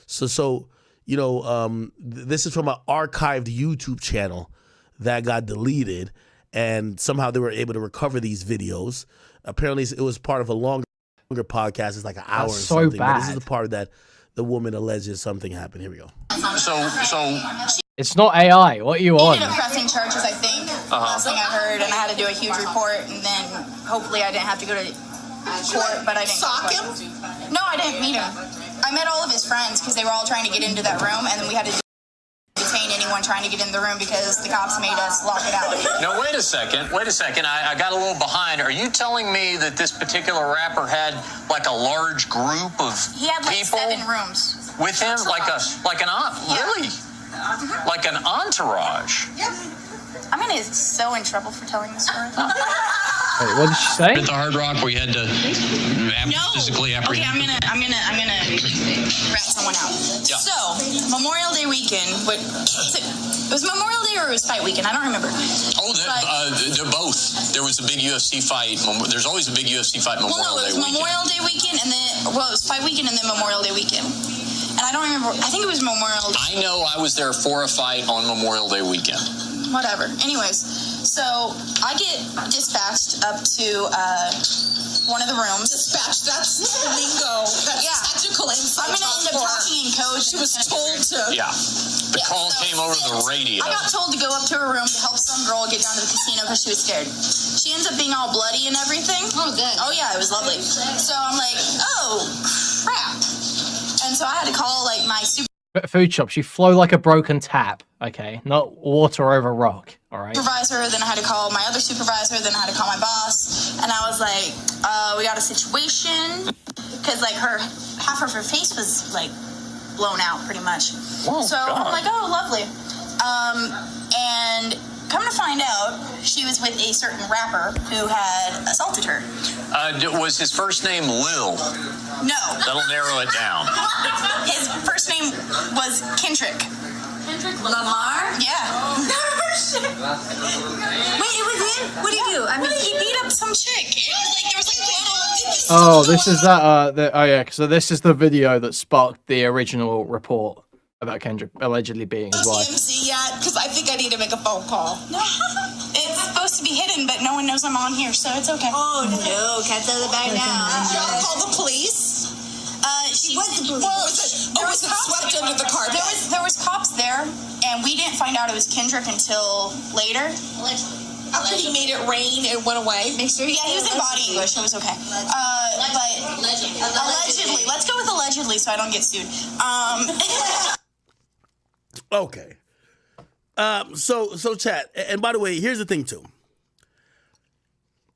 So you know, this is from an archived YouTube channel that got deleted, and somehow they were able to recover these videos. Apparently, it was part of a longer podcast. It's like an hour or something. But this is the part that the woman alleges something happened. Here we go. So It's not AI. What are you on? ended up pressing charges, I think. Last thing I heard, and I had to do a huge report, and then hopefully I didn't have to go to court, but I didn't sock him. No, I didn't meet him. I met all of his friends because they were all trying to get into that room, and then we had to detain anyone trying to get in the room because the cops made us lock it out. No, wait a second. I got a little behind. Are you telling me that this particular rapper had like a large group of He had like people 7 rooms with him, like really, like an entourage? Yep. I'm gonna get so in trouble for telling this story. Wait, what did she say? At the Hard Rock, where you had to physically apprehend. Okay, I'm gonna rat someone out. Yeah. So Memorial Day weekend, it was Memorial Day or it was fight weekend? I don't remember. Oh, they're both. There was a big UFC fight. There's always a big UFC fight Memorial Day weekend. Memorial Day weekend, and then it was fight weekend and then Memorial Day weekend. And I don't remember. I think it was Memorial Day. I know I was there for a fight on Memorial Day weekend. Whatever. Anyways, so I get dispatched up to one of the rooms. Dispatched, that's lingo. That's tactical insight. I'm going to end up talking in code. She was told to. Yeah. The call came over the radio. I got told to go up to her room to help some girl get down to the casino because she was scared. She ends up being all bloody and everything. Oh, good. Oh, yeah, it was lovely. So I'm like, oh, crap. And so I had to call, like, my Food shops, you flow like a broken tap, okay? Not water over rock, all right? supervisor, then I had to call my other supervisor, then I had to call my boss, and I was like, we got a situation, because like half of her face was like blown out pretty much. Oh, so God. I'm like, oh, lovely. And come to find out, she was with a certain rapper who had assaulted her. Was his first name Lil? No. That'll narrow it down. His first name was Kendrick. Kendrick Lamar? Yeah. Wait, it was him? What did he do? I mean, he beat up some chick. It was like, there was like Oh, this is that. Oh yeah, so this is the video that sparked the original report about Kendrick allegedly beating his wife. CMC yet? Because I think I need to make a phone call. No. It's supposed to be hidden, but no one knows I'm on here, so it's okay. Oh no, cat's out of the bag now. Y'all call the police? Was it swept under the carpet? There was cops there, and we didn't find out it was Kendrick until later. After he made it rain, it went away. Yeah, he was in body English. It was okay. But allegedly, let's go with allegedly, so I don't get sued. Okay. So chat, and by the way, here's the thing too.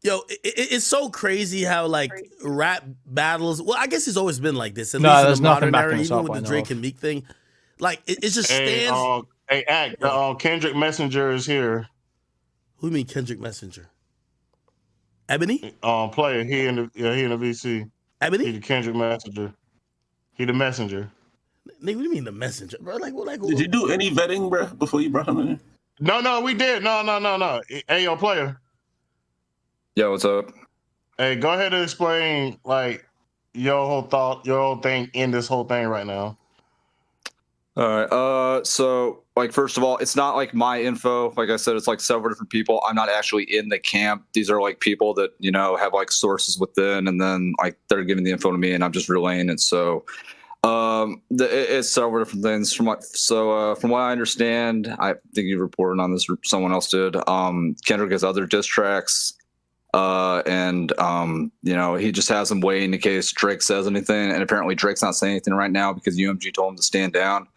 Yo, it's so crazy how like rap battles. Well, I guess it's always been like this. At least in the modern era, even with the Drake and Meek thing, like it just stands. Kendrick Messenger is here. Who do you mean Kendrick Messenger? Ebony? Player. He in the VC. Ebony? He the Kendrick Messenger. He the messenger. Nigga, what do you mean the messenger, bro? Like, did you do any vetting, bro, before you brought him in? No, we did. No. Hey, yo, player. Yo, what's up? Hey, go ahead and explain like your whole thought, your whole thing in this whole thing right now. All right. So like, first of all, it's not like my info. Like I said, it's like several different people. I'm not actually in the camp. These are like people that, you know, have like sources within, and then like they're giving the info to me and I'm just relaying it. So it's several different things from what I understand, I think you reported on this or someone else did. Kendrick has other diss tracks. And you know, he just has them waiting in case Drake says anything. And apparently Drake's not saying anything right now because UMG told him to stand down.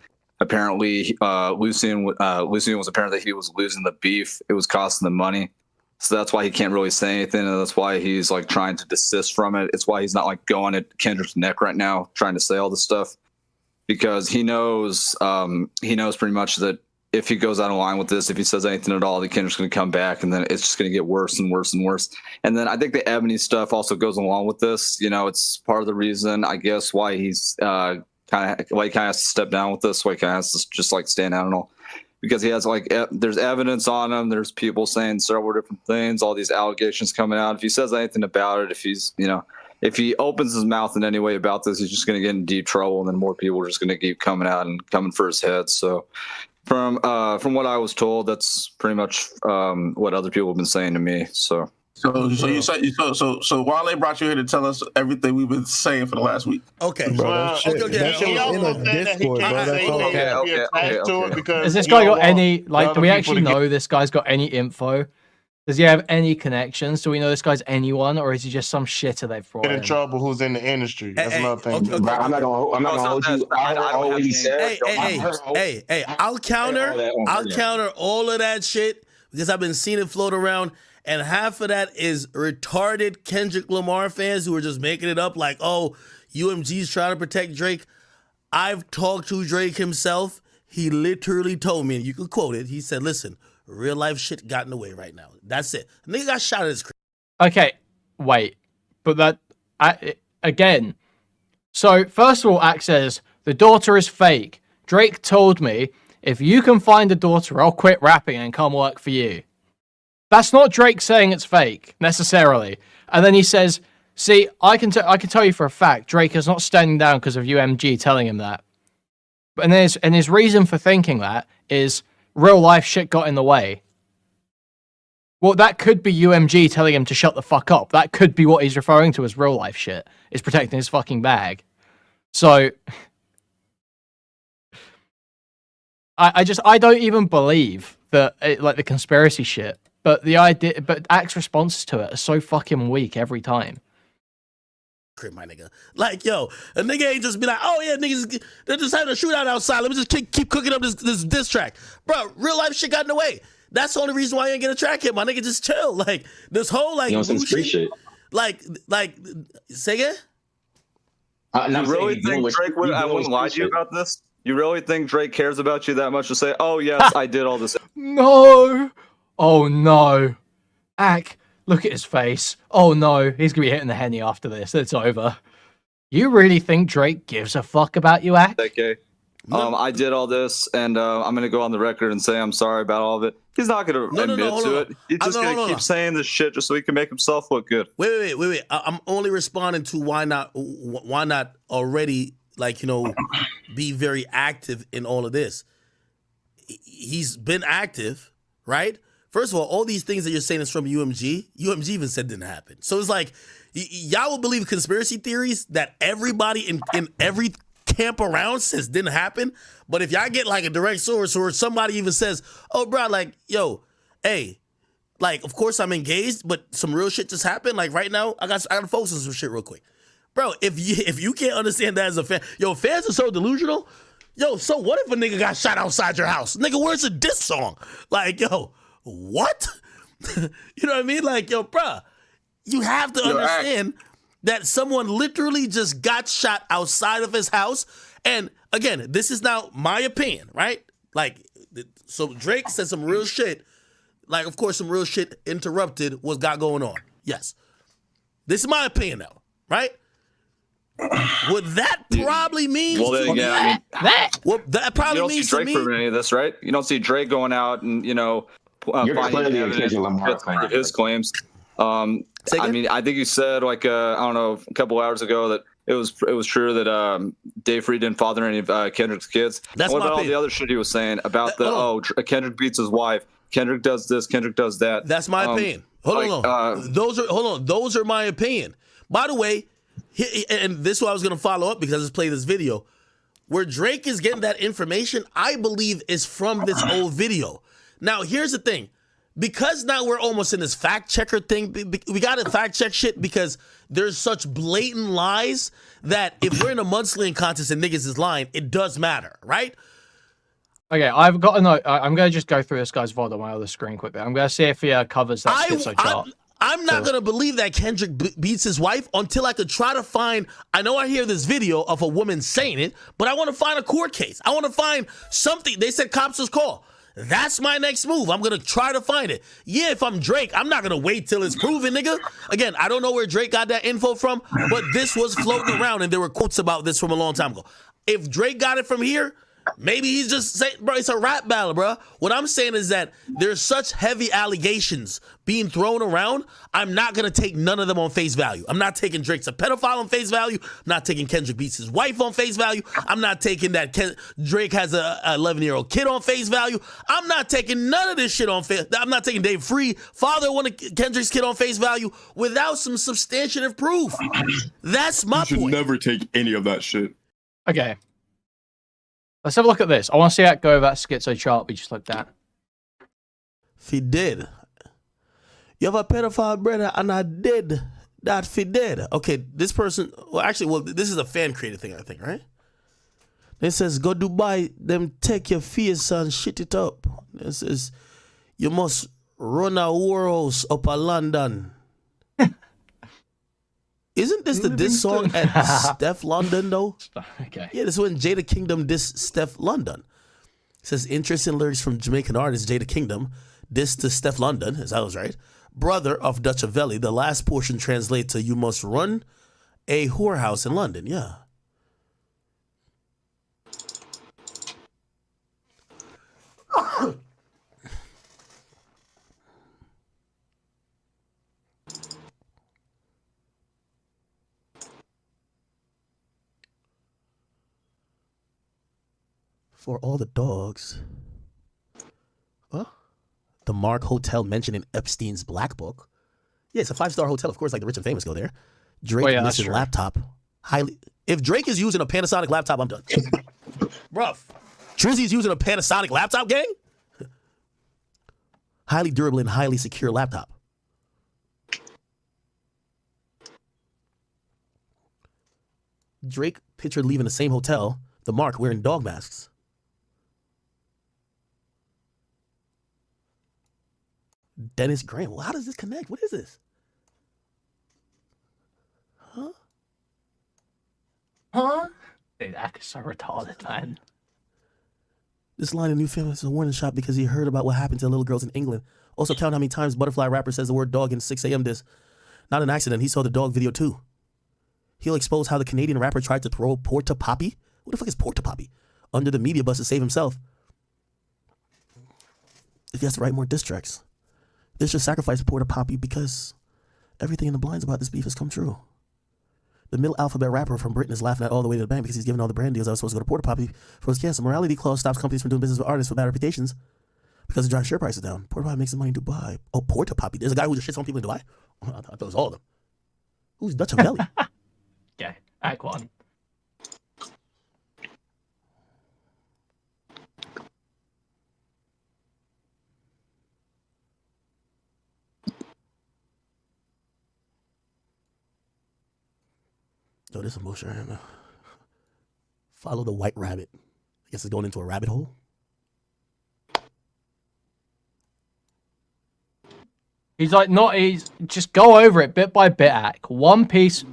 Apparently, Lucian was apparent that he was losing the beef. It was costing them money. So that's why he can't really say anything. And that's why he's like trying to desist from it. It's why he's not like going at Kendrick's neck right now, trying to say all this stuff, because he knows pretty much that if he goes out of line with this, if he says anything at all, the Kendrick's going to come back, and then it's just going to get worse and worse and worse. And then I think the Ebony stuff also goes along with this. You know, it's part of the reason, I guess, why he's kind of has to step down with this. Why he kind of has to just like stand out and all, because he has like there's evidence on him. There's people saying several different things. All these allegations coming out. If he says anything about it, if he opens his mouth in any way about this, he's just going to get in deep trouble, and then more people are just going to keep coming out and coming for his head. So from what I was told, that's pretty much what other people have been saying to me. So Wale brought you here to tell us everything we've been saying for the last week. Okay, bro. That shit was in a Discord, bro. Okay. Has this guy got any, like, do we actually know this guy's got any info? Does he have any connections? Do we know this guy's anyone, or is he just some shitter they've brought Get in trouble who's in the industry. That's another thing. I'm not gonna hold you. I heard all he said. Hey, I'll counter all of that shit because I've been seeing it float around, and half of that is retarded Kendrick Lamar fans who are just making it up like, oh, UMG's trying to protect Drake. I've talked to Drake himself. He literally told me, and you can quote it, he said, listen, real life shit got in the way right now. That's it. The nigga got shot at his crib. Okay, wait. But that, again. So, first of all, Axe says, the daughter is fake. Drake told me, if you can find a daughter, I'll quit rapping and come work for you. That's not Drake saying it's fake, necessarily. And then he says, see, I can tell you for a fact, Drake is not standing down because of UMG telling him that. And his reason for thinking that is real life shit got in the way. Well, that could be UMG telling him to shut the fuck up. That could be what he's referring to as real life shit, is protecting his fucking bag. So, I don't even believe that, like, the conspiracy shit. But Axe's responses to it are so fucking weak every time. Crib, my nigga. Like, yo, a nigga ain't just be like, oh yeah, niggas, they're just having a shootout outside. Let me just keep cooking up this diss track. Bro, real life shit got in the way. That's the only reason why you ain't get a track hit. My nigga, just chill. Like, this whole, like, some street shit. Like, say again? You really think Drake would, I wouldn't lie to you about this? You really think Drake cares about you that much to say, oh yes, I did all this? No! Oh no. Ack, look at his face. Oh no, he's gonna be hitting the Henny after this. It's over. You really think Drake gives a fuck about you, Ack? Okay. I did all this, and I'm gonna go on the record and say I'm sorry about all of it. He's not gonna admit to it. He's just gonna keep saying this shit just so he can make himself look good. Wait. I'm only responding to why not already, like, you know, be very active in all of this. He's been active, right? First of all these things that you're saying is from UMG. UMG even said didn't happen. So it's like, y'all will believe conspiracy theories that everybody in every camp around says didn't happen. But if y'all get like a direct source or somebody even says, oh, bro, like, yo, hey, like, of course I'm engaged, but some real shit just happened. Like right now, I got to focus on some shit real quick. Bro, if you can't understand that as a fan, yo, fans are so delusional. Yo, so what if a nigga got shot outside your house? Nigga, where's a diss song? Like, yo, what? You know what I mean? Like, yo, bruh, you have to understand that someone literally just got shot outside of his house. And again, this is now my opinion, right? Like, so Drake said some real shit. Like, of course, some real shit interrupted what's got going on. Yes. This is my opinion now, right? Would that probably mean? Well, then, yeah, I mean, well, that probably you don't means see Drake to me. for any of this, right? You don't see Drake going out and You're clearly a Kendrick Lamar fan. of his claims. I mean, I think you said I don't know, a couple hours ago that it was true that Dave Freed didn't father any of Kendrick's kids. That's what my about all opinion. the other shit he was saying about Kendrick beats his wife, Kendrick does this, Kendrick does that? That's my opinion. Hold on. Those are my opinion. By the way, and this is what I was going to follow up because I just played this video. Where Drake is getting that information, I believe, is from this old video. Now, here's the thing. Because now we're almost in this fact checker thing, we got to fact check shit because there's such blatant lies that if we're in a mudslinging contest and niggas is lying, it does matter, right? Okay, I've got a note. I'm going to just go through this guy's VOD on my other screen quickly. I'm going to see if he covers that schizo chart. I'm not going to believe that Kendrick beats his wife until I could try to find, I know I hear this video of a woman saying it, but I want to find a court case. I want to find something. They said cops was call. That's my next move. I'm going to try to find it. Yeah, if I'm Drake, I'm not going to wait till it's proven, nigga. Again, I don't know where Drake got that info from, but this was floating around and there were quotes about this from a long time ago. If Drake got it from here, maybe he's just saying, bro, it's a rap battle, bro. What I'm saying is that there's such heavy allegations being thrown around, I'm not going to take none of them on face value. I'm not taking Drake's a pedophile on face value. I'm not taking Kendrick beats his wife on face value. I'm not taking that Drake has a 11-year-old kid on face value. I'm not taking none of this shit on face. I'm not taking Dave Free, father of one of Kendrick's kid on face value without some substantive proof. That's my point. You should never take any of that shit. Okay. Let's have a look at this. I want to see that go over that schizo chart we just looked at. If he did. You have a pedophile brother, and I did that if he did. Okay, this person, this is a fan-created thing, I think, right? It says, go Dubai, them take your face and shit it up. It says, you must run a warehouse up a London. Isn't this the diss song at Steph London, though? Okay. Yeah, this is when Jada Kingdom diss Steph London. It says, interest in lyrics from Jamaican artist Jada Kingdom, diss to Steph London, as I was right, brother of Dutch Avelli. The last portion translates to, you must run a whorehouse in London. Yeah. For all the dogs. Huh? The Mark Hotel mentioned in Epstein's Black Book. Yeah, it's a 5-star hotel. Of course, like the rich and famous go there. Drake missing laptop. If Drake is using a Panasonic laptop, I'm done. Bruh. Trizzy's using a Panasonic laptop, gang? Highly durable and highly secure laptop. Drake pictured leaving the same hotel, the Mark, wearing dog masks. Dennis Graham. Well, how does this connect? What is this? Huh? Dude, that is so retarded, man. This line in New Family is a warning shot because he heard about what happened to little girls in England. Also count how many times Butterfly Rapper says the word dog in 6 a.m. diss. Not an accident. He saw the dog video too. He'll expose how the Canadian rapper tried to throw Porta Poppy. What the fuck is Porta Poppy? Under the media bus to save himself. If he has to write more diss tracks. This should sacrifice Porta Poppy because everything in the blinds about this beef has come true. The middle alphabet rapper from Britain is laughing at all the way to the bank because he's giving all the brand deals that was supposed to go to Porta Poppy for his cancer. Morality clause stops companies from doing business with artists with bad reputations because it drives share prices down. Porta Poppy makes the money in Dubai. Oh, Porta Poppy. There's a guy who just shits on people in Dubai? Oh, I thought it was all of them. Who's Dutch Avelli? Okay, Act 1. Yo, this is bullshit right now. Follow the white rabbit. I guess it's going into a rabbit hole. He's just go over it bit by bit, Act. One piece at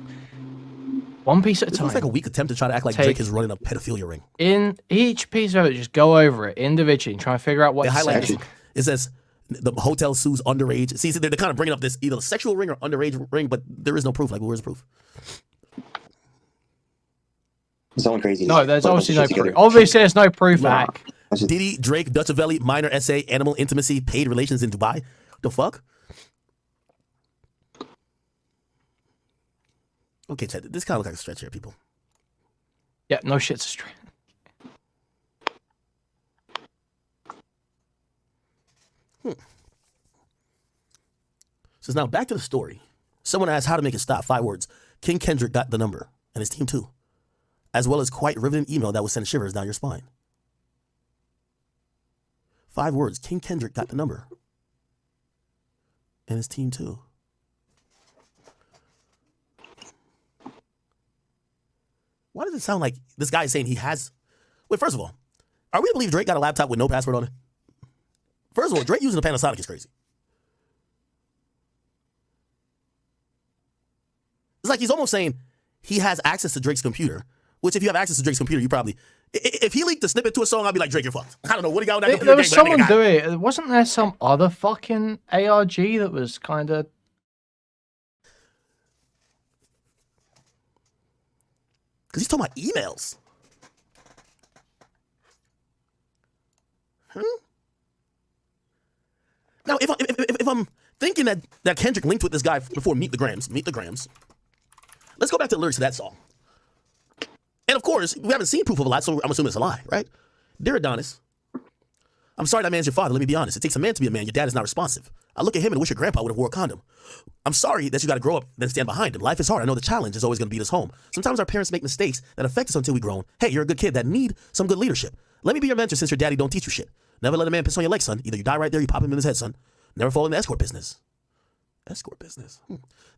a This time. looks like a weak attempt to try to act like Drake is running a pedophilia ring. In each piece of it, just go over it individually and try to figure out what They to highlight say. it says the hotel sues underage. See, they're kind of bringing up this either sexual ring or underage ring, but there is no proof. Like, where's the proof? It's only crazy. No, there's obviously no proof. Obviously, there's no proof, Hack. Diddy, Drake, Dutchavelli, minor essay, animal intimacy, paid relations in Dubai. The fuck? Okay, Chad, this kind of looks like a stretch here, people. Yeah, no shit's a stretch. So now back to the story. Someone asked how to make it stop. 5 words. King Kendrick got the number, and his team too. As well as quite riveting email that will send shivers down your spine. 5 words. King Kendrick got the number. And his team too. Why does it sound like this guy is saying he has... Wait, first of all, are we to believe Drake got a laptop with no password on it? First of all, Drake using a Panasonic is crazy. It's like he's almost saying he has access to Drake's computer, which if you have access to Drake's computer, you probably... If he leaked a snippet to a song, I'd be like, Drake, you're fucked. I don't know what he got with that computer. There was someone doing it. Wasn't there some other fucking ARG that was kind of... Because he's talking about emails. Now, if I'm thinking that Kendrick linked with this guy before Meet the Grams, let's go back to the lyrics of that song. And of course, we haven't seen proof of a lot, so I'm assuming it's a lie, right? Dear Adonis, I'm sorry that man's your father. Let me be honest. It takes a man to be a man. Your dad is not responsive. I look at him and wish your grandpa would have wore a condom. I'm sorry that you got to grow up then stand behind him. Life is hard. I know the challenge is always going to beat us home. Sometimes our parents make mistakes that affect us until we grown. Hey, you're a good kid that need some good leadership. Let me be your mentor since your daddy don't teach you shit. Never let a man piss on your leg, son. Either you die right there, you pop him in his head, son. Never fall in the escort business. Escort business.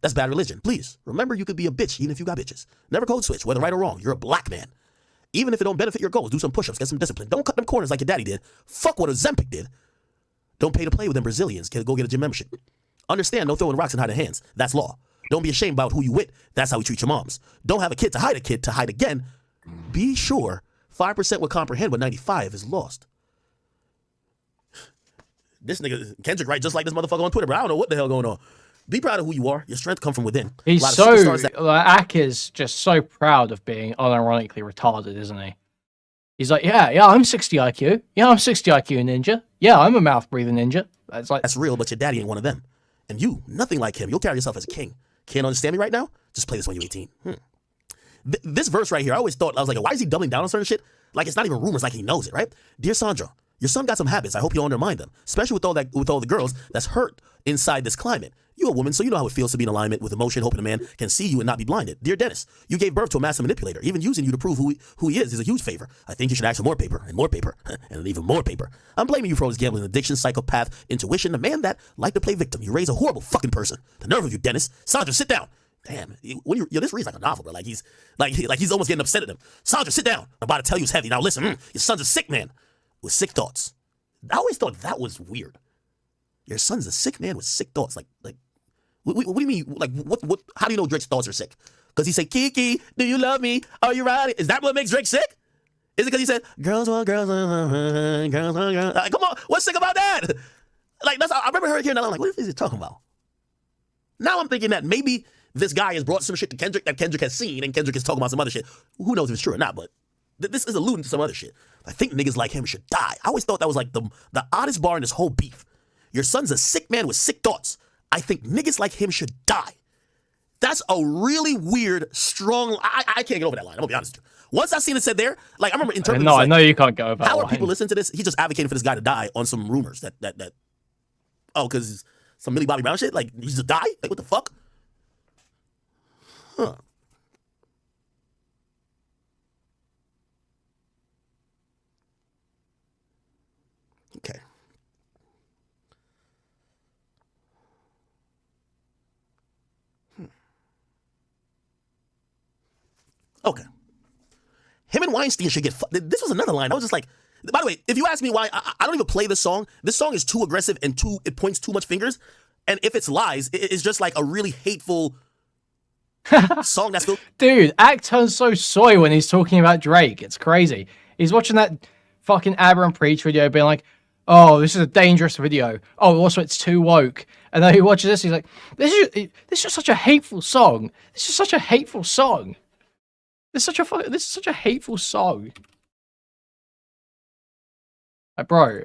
That's bad religion. Please, remember you could be a bitch even if you got bitches. Never code switch, whether right or wrong. You're a black man. Even if it don't benefit your goals, do some push-ups, get some discipline. Don't cut them corners like your daddy did. Fuck what Ozempic did. Don't pay to play with them Brazilians. Go get a gym membership. Understand, no throwing rocks in hiding hands. That's law. Don't be ashamed about who you with. That's how we treat your moms. Don't have a kid to hide again. Be sure 5% would comprehend what 95 is lost. This nigga, Kendrick, right, just like this motherfucker on Twitter, but I don't know what the hell going on. Be proud of who you are. Your strength come from within. He's so... Ak is just so proud of being unironically retarded, isn't he? He's like, yeah, I'm 60 IQ. Yeah, I'm 60 IQ ninja. Yeah, I'm a mouth-breathing ninja. It's like... That's real, but your daddy ain't one of them. And you, nothing like him. You'll carry yourself as a king. Can't understand me right now? Just play this when you're 18. This verse right here, I was like, why is he doubling down on certain shit? Like, it's not even rumors, like he knows it, right? Dear Sandra, your son got some habits. I hope you don't undermine them, especially with all the girls that's hurt inside this climate. You're a woman, so you know how it feels to be in alignment with emotion, hoping a man can see you and not be blinded. Dear Dennis, you gave birth to a master manipulator. Even using you to prove who he is a huge favor. I think you should ask for more paper, and even more paper. I'm blaming you for all his gambling addiction, psychopath, intuition, the man that liked to play victim. You raise a horrible fucking person. The nerve of you, Dennis. Sandra, sit down. Damn, this reads like a novel, bro. Like he's almost getting upset at him. Sandra, sit down. I'm about to tell you it's heavy. Now listen, your son's a sick man with sick thoughts. I always thought that was weird. Your son's a sick man with sick thoughts. Like, what do you mean? Like, what? How do you know Drake's thoughts are sick? Because he said, Kiki, do you love me? Are you riding? Is that what makes Drake sick? Is it because he said, girls want girls, girls want girls? Like, come on, what's sick about that? Like, I remember her hearing that. I'm like, what is he talking about? Now I'm thinking that maybe this guy has brought some shit to Kendrick that Kendrick has seen, and Kendrick is talking about some other shit. Who knows if it's true or not, but this is alluding to some other shit. I think niggas like him should die. I always thought that was like the oddest bar in this whole beef. Your son's a sick man with sick thoughts. I think niggas like him should die. That's a really weird, strong... I can't get over that line. I'm gonna be honest with you. Once I seen it said there, like I remember interpreting. No, I know you can't go over that how line. Are people listening to this? He's just advocating for this guy to die on some rumors that because some Millie Bobby Brown shit. Like he just die? Like what the fuck? Huh. Okay. Okay. Him and Weinstein should get... This was another line. I was just like... By the way, if you ask me why, I don't even play this song is too aggressive and it points too much fingers. And if it's lies, it's just like a really hateful song that's... Dude, Ak turns so soy when he's talking about Drake. It's crazy. He's watching that fucking Aberrant and Preach video being like, oh, this is a dangerous video. Oh, also it's too woke. And then he watches this, he's like, this is just such a hateful song. This is such a hateful song. This is such a hateful song. Like, bro.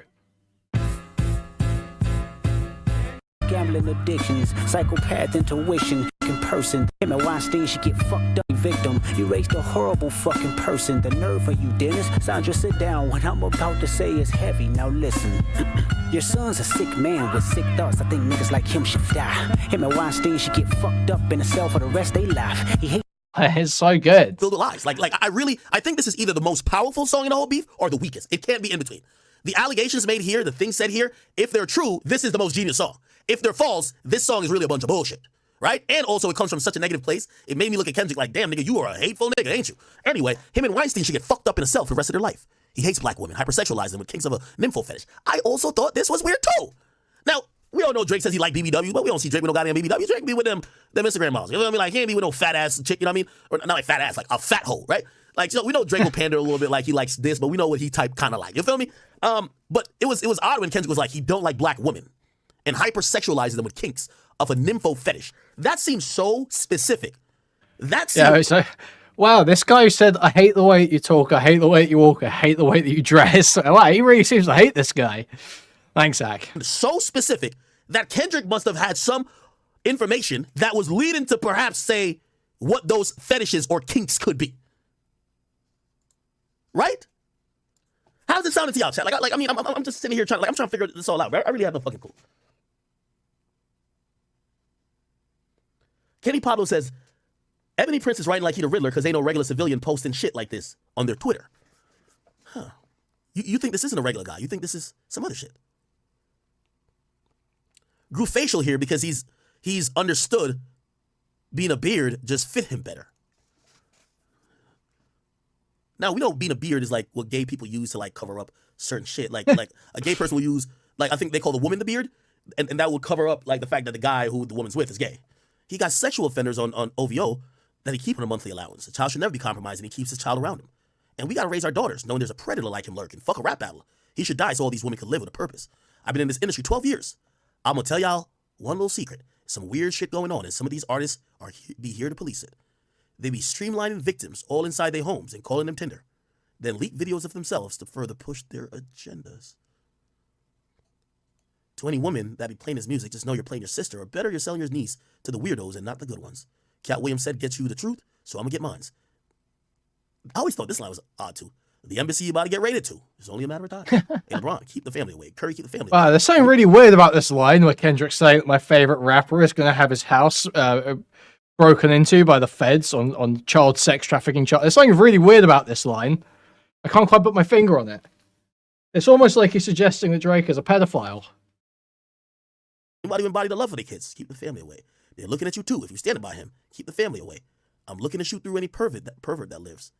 Gambling addictions, psychopath intuition, person. Him and Weinstein should get fucked up, victim. You raised a horrible fucking person. The nerve of you, Dennis. Sandra, sit down. What I'm about to say is heavy. Now listen. Your son's a sick man with sick thoughts. I think niggas like him should die. Him and Weinstein should get fucked up in a cell for the rest of their life. He hates. It's so good. Build the lies. Like I think this is either the most powerful song in the whole beef or the weakest. It can't be in between. The allegations made here, the things said here, if they're true, this is the most genius song. If they're false, this song is really a bunch of bullshit. Right? And also, it comes from such a negative place. It made me look at Kendrick like, damn, nigga, you are a hateful nigga, ain't you? Anyway, him and Weinstein should get fucked up in a cell for the rest of their life. He hates black women, hypersexualizes them with kinks of a nympho fetish. I also thought this was weird, too. Now, we all know Drake says he like BBW, but we don't see Drake with no goddamn BBW. Drake be with them Instagram models. You know what I mean? Like, he ain't be with no fat-ass chick, you know what I mean? Or not like fat ass, like a fat hoe, right? Like, we know Drake will pander a little bit like he likes this, but we know what he type kind of like. You feel me? But it was odd when Kendrick was like, he don't like black women and hypersexualizes them with kinks of a nympho fetish. That seems so specific. That seems... Yeah, wow, this guy who said, I hate the way that you talk, I hate the way that you walk, I hate the way that you dress. Wow, he really seems to hate this guy. Thanks, Zach. So specific that Kendrick must have had some information that was leading to perhaps say what those fetishes or kinks could be. Right? How does it sound to y'all, chat? Like, I mean, I'm just sitting here trying to figure this all out. I really have no fucking clue. Kenny Pablo says, Ebony Prince is writing like he the Riddler because ain't no regular civilian posting shit like this on their Twitter. Huh. You think this isn't a regular guy. You think this is some other shit. Grew facial here because he's understood being a beard just fit him better. Now, we know being a beard is like what gay people use to like cover up certain shit. Like a gay person will use, like I think they call the woman the beard, and that would cover up like the fact that the guy who the woman's with is gay. He got sexual offenders on OVO that he keeps on a monthly allowance. The child should never be compromised, and he keeps his child around him. And we got to raise our daughters knowing there's a predator like him lurking. Fuck a rap battle. He should die so all these women can live with a purpose. I've been in this industry 12 years. I'm going to tell y'all one little secret. Some weird shit going on, and some of these artists be here to police it. They be streamlining victims all inside their homes and calling them Tinder. Then leak videos of themselves to further push their agendas. To any woman that be playing his music, just know you're playing your sister, or better, you're selling your niece to the weirdos and not the good ones. Cat Williams said, get you the truth, so I'm gonna get mines. I always thought this line was odd, too. The embassy you about to get raided to. It's only a matter of time. Hey, LeBron, keep the family away. Curry, keep the family away. Wow, there's something really weird about this line where Kendrick's saying that my favorite rapper is going to have his house broken into by the feds on child sex trafficking. There's something really weird about this line. I can't quite put my finger on it. It's almost like he's suggesting that Drake is a pedophile. You might even embody the love for the kids. Keep the family away. They're looking at you too. If you're standing by him, keep the family away. I'm looking to shoot through any pervert that lives.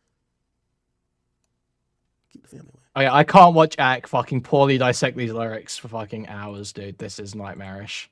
Keep the family away. I can't watch Ak fucking poorly dissect these lyrics for fucking hours, dude. This is nightmarish.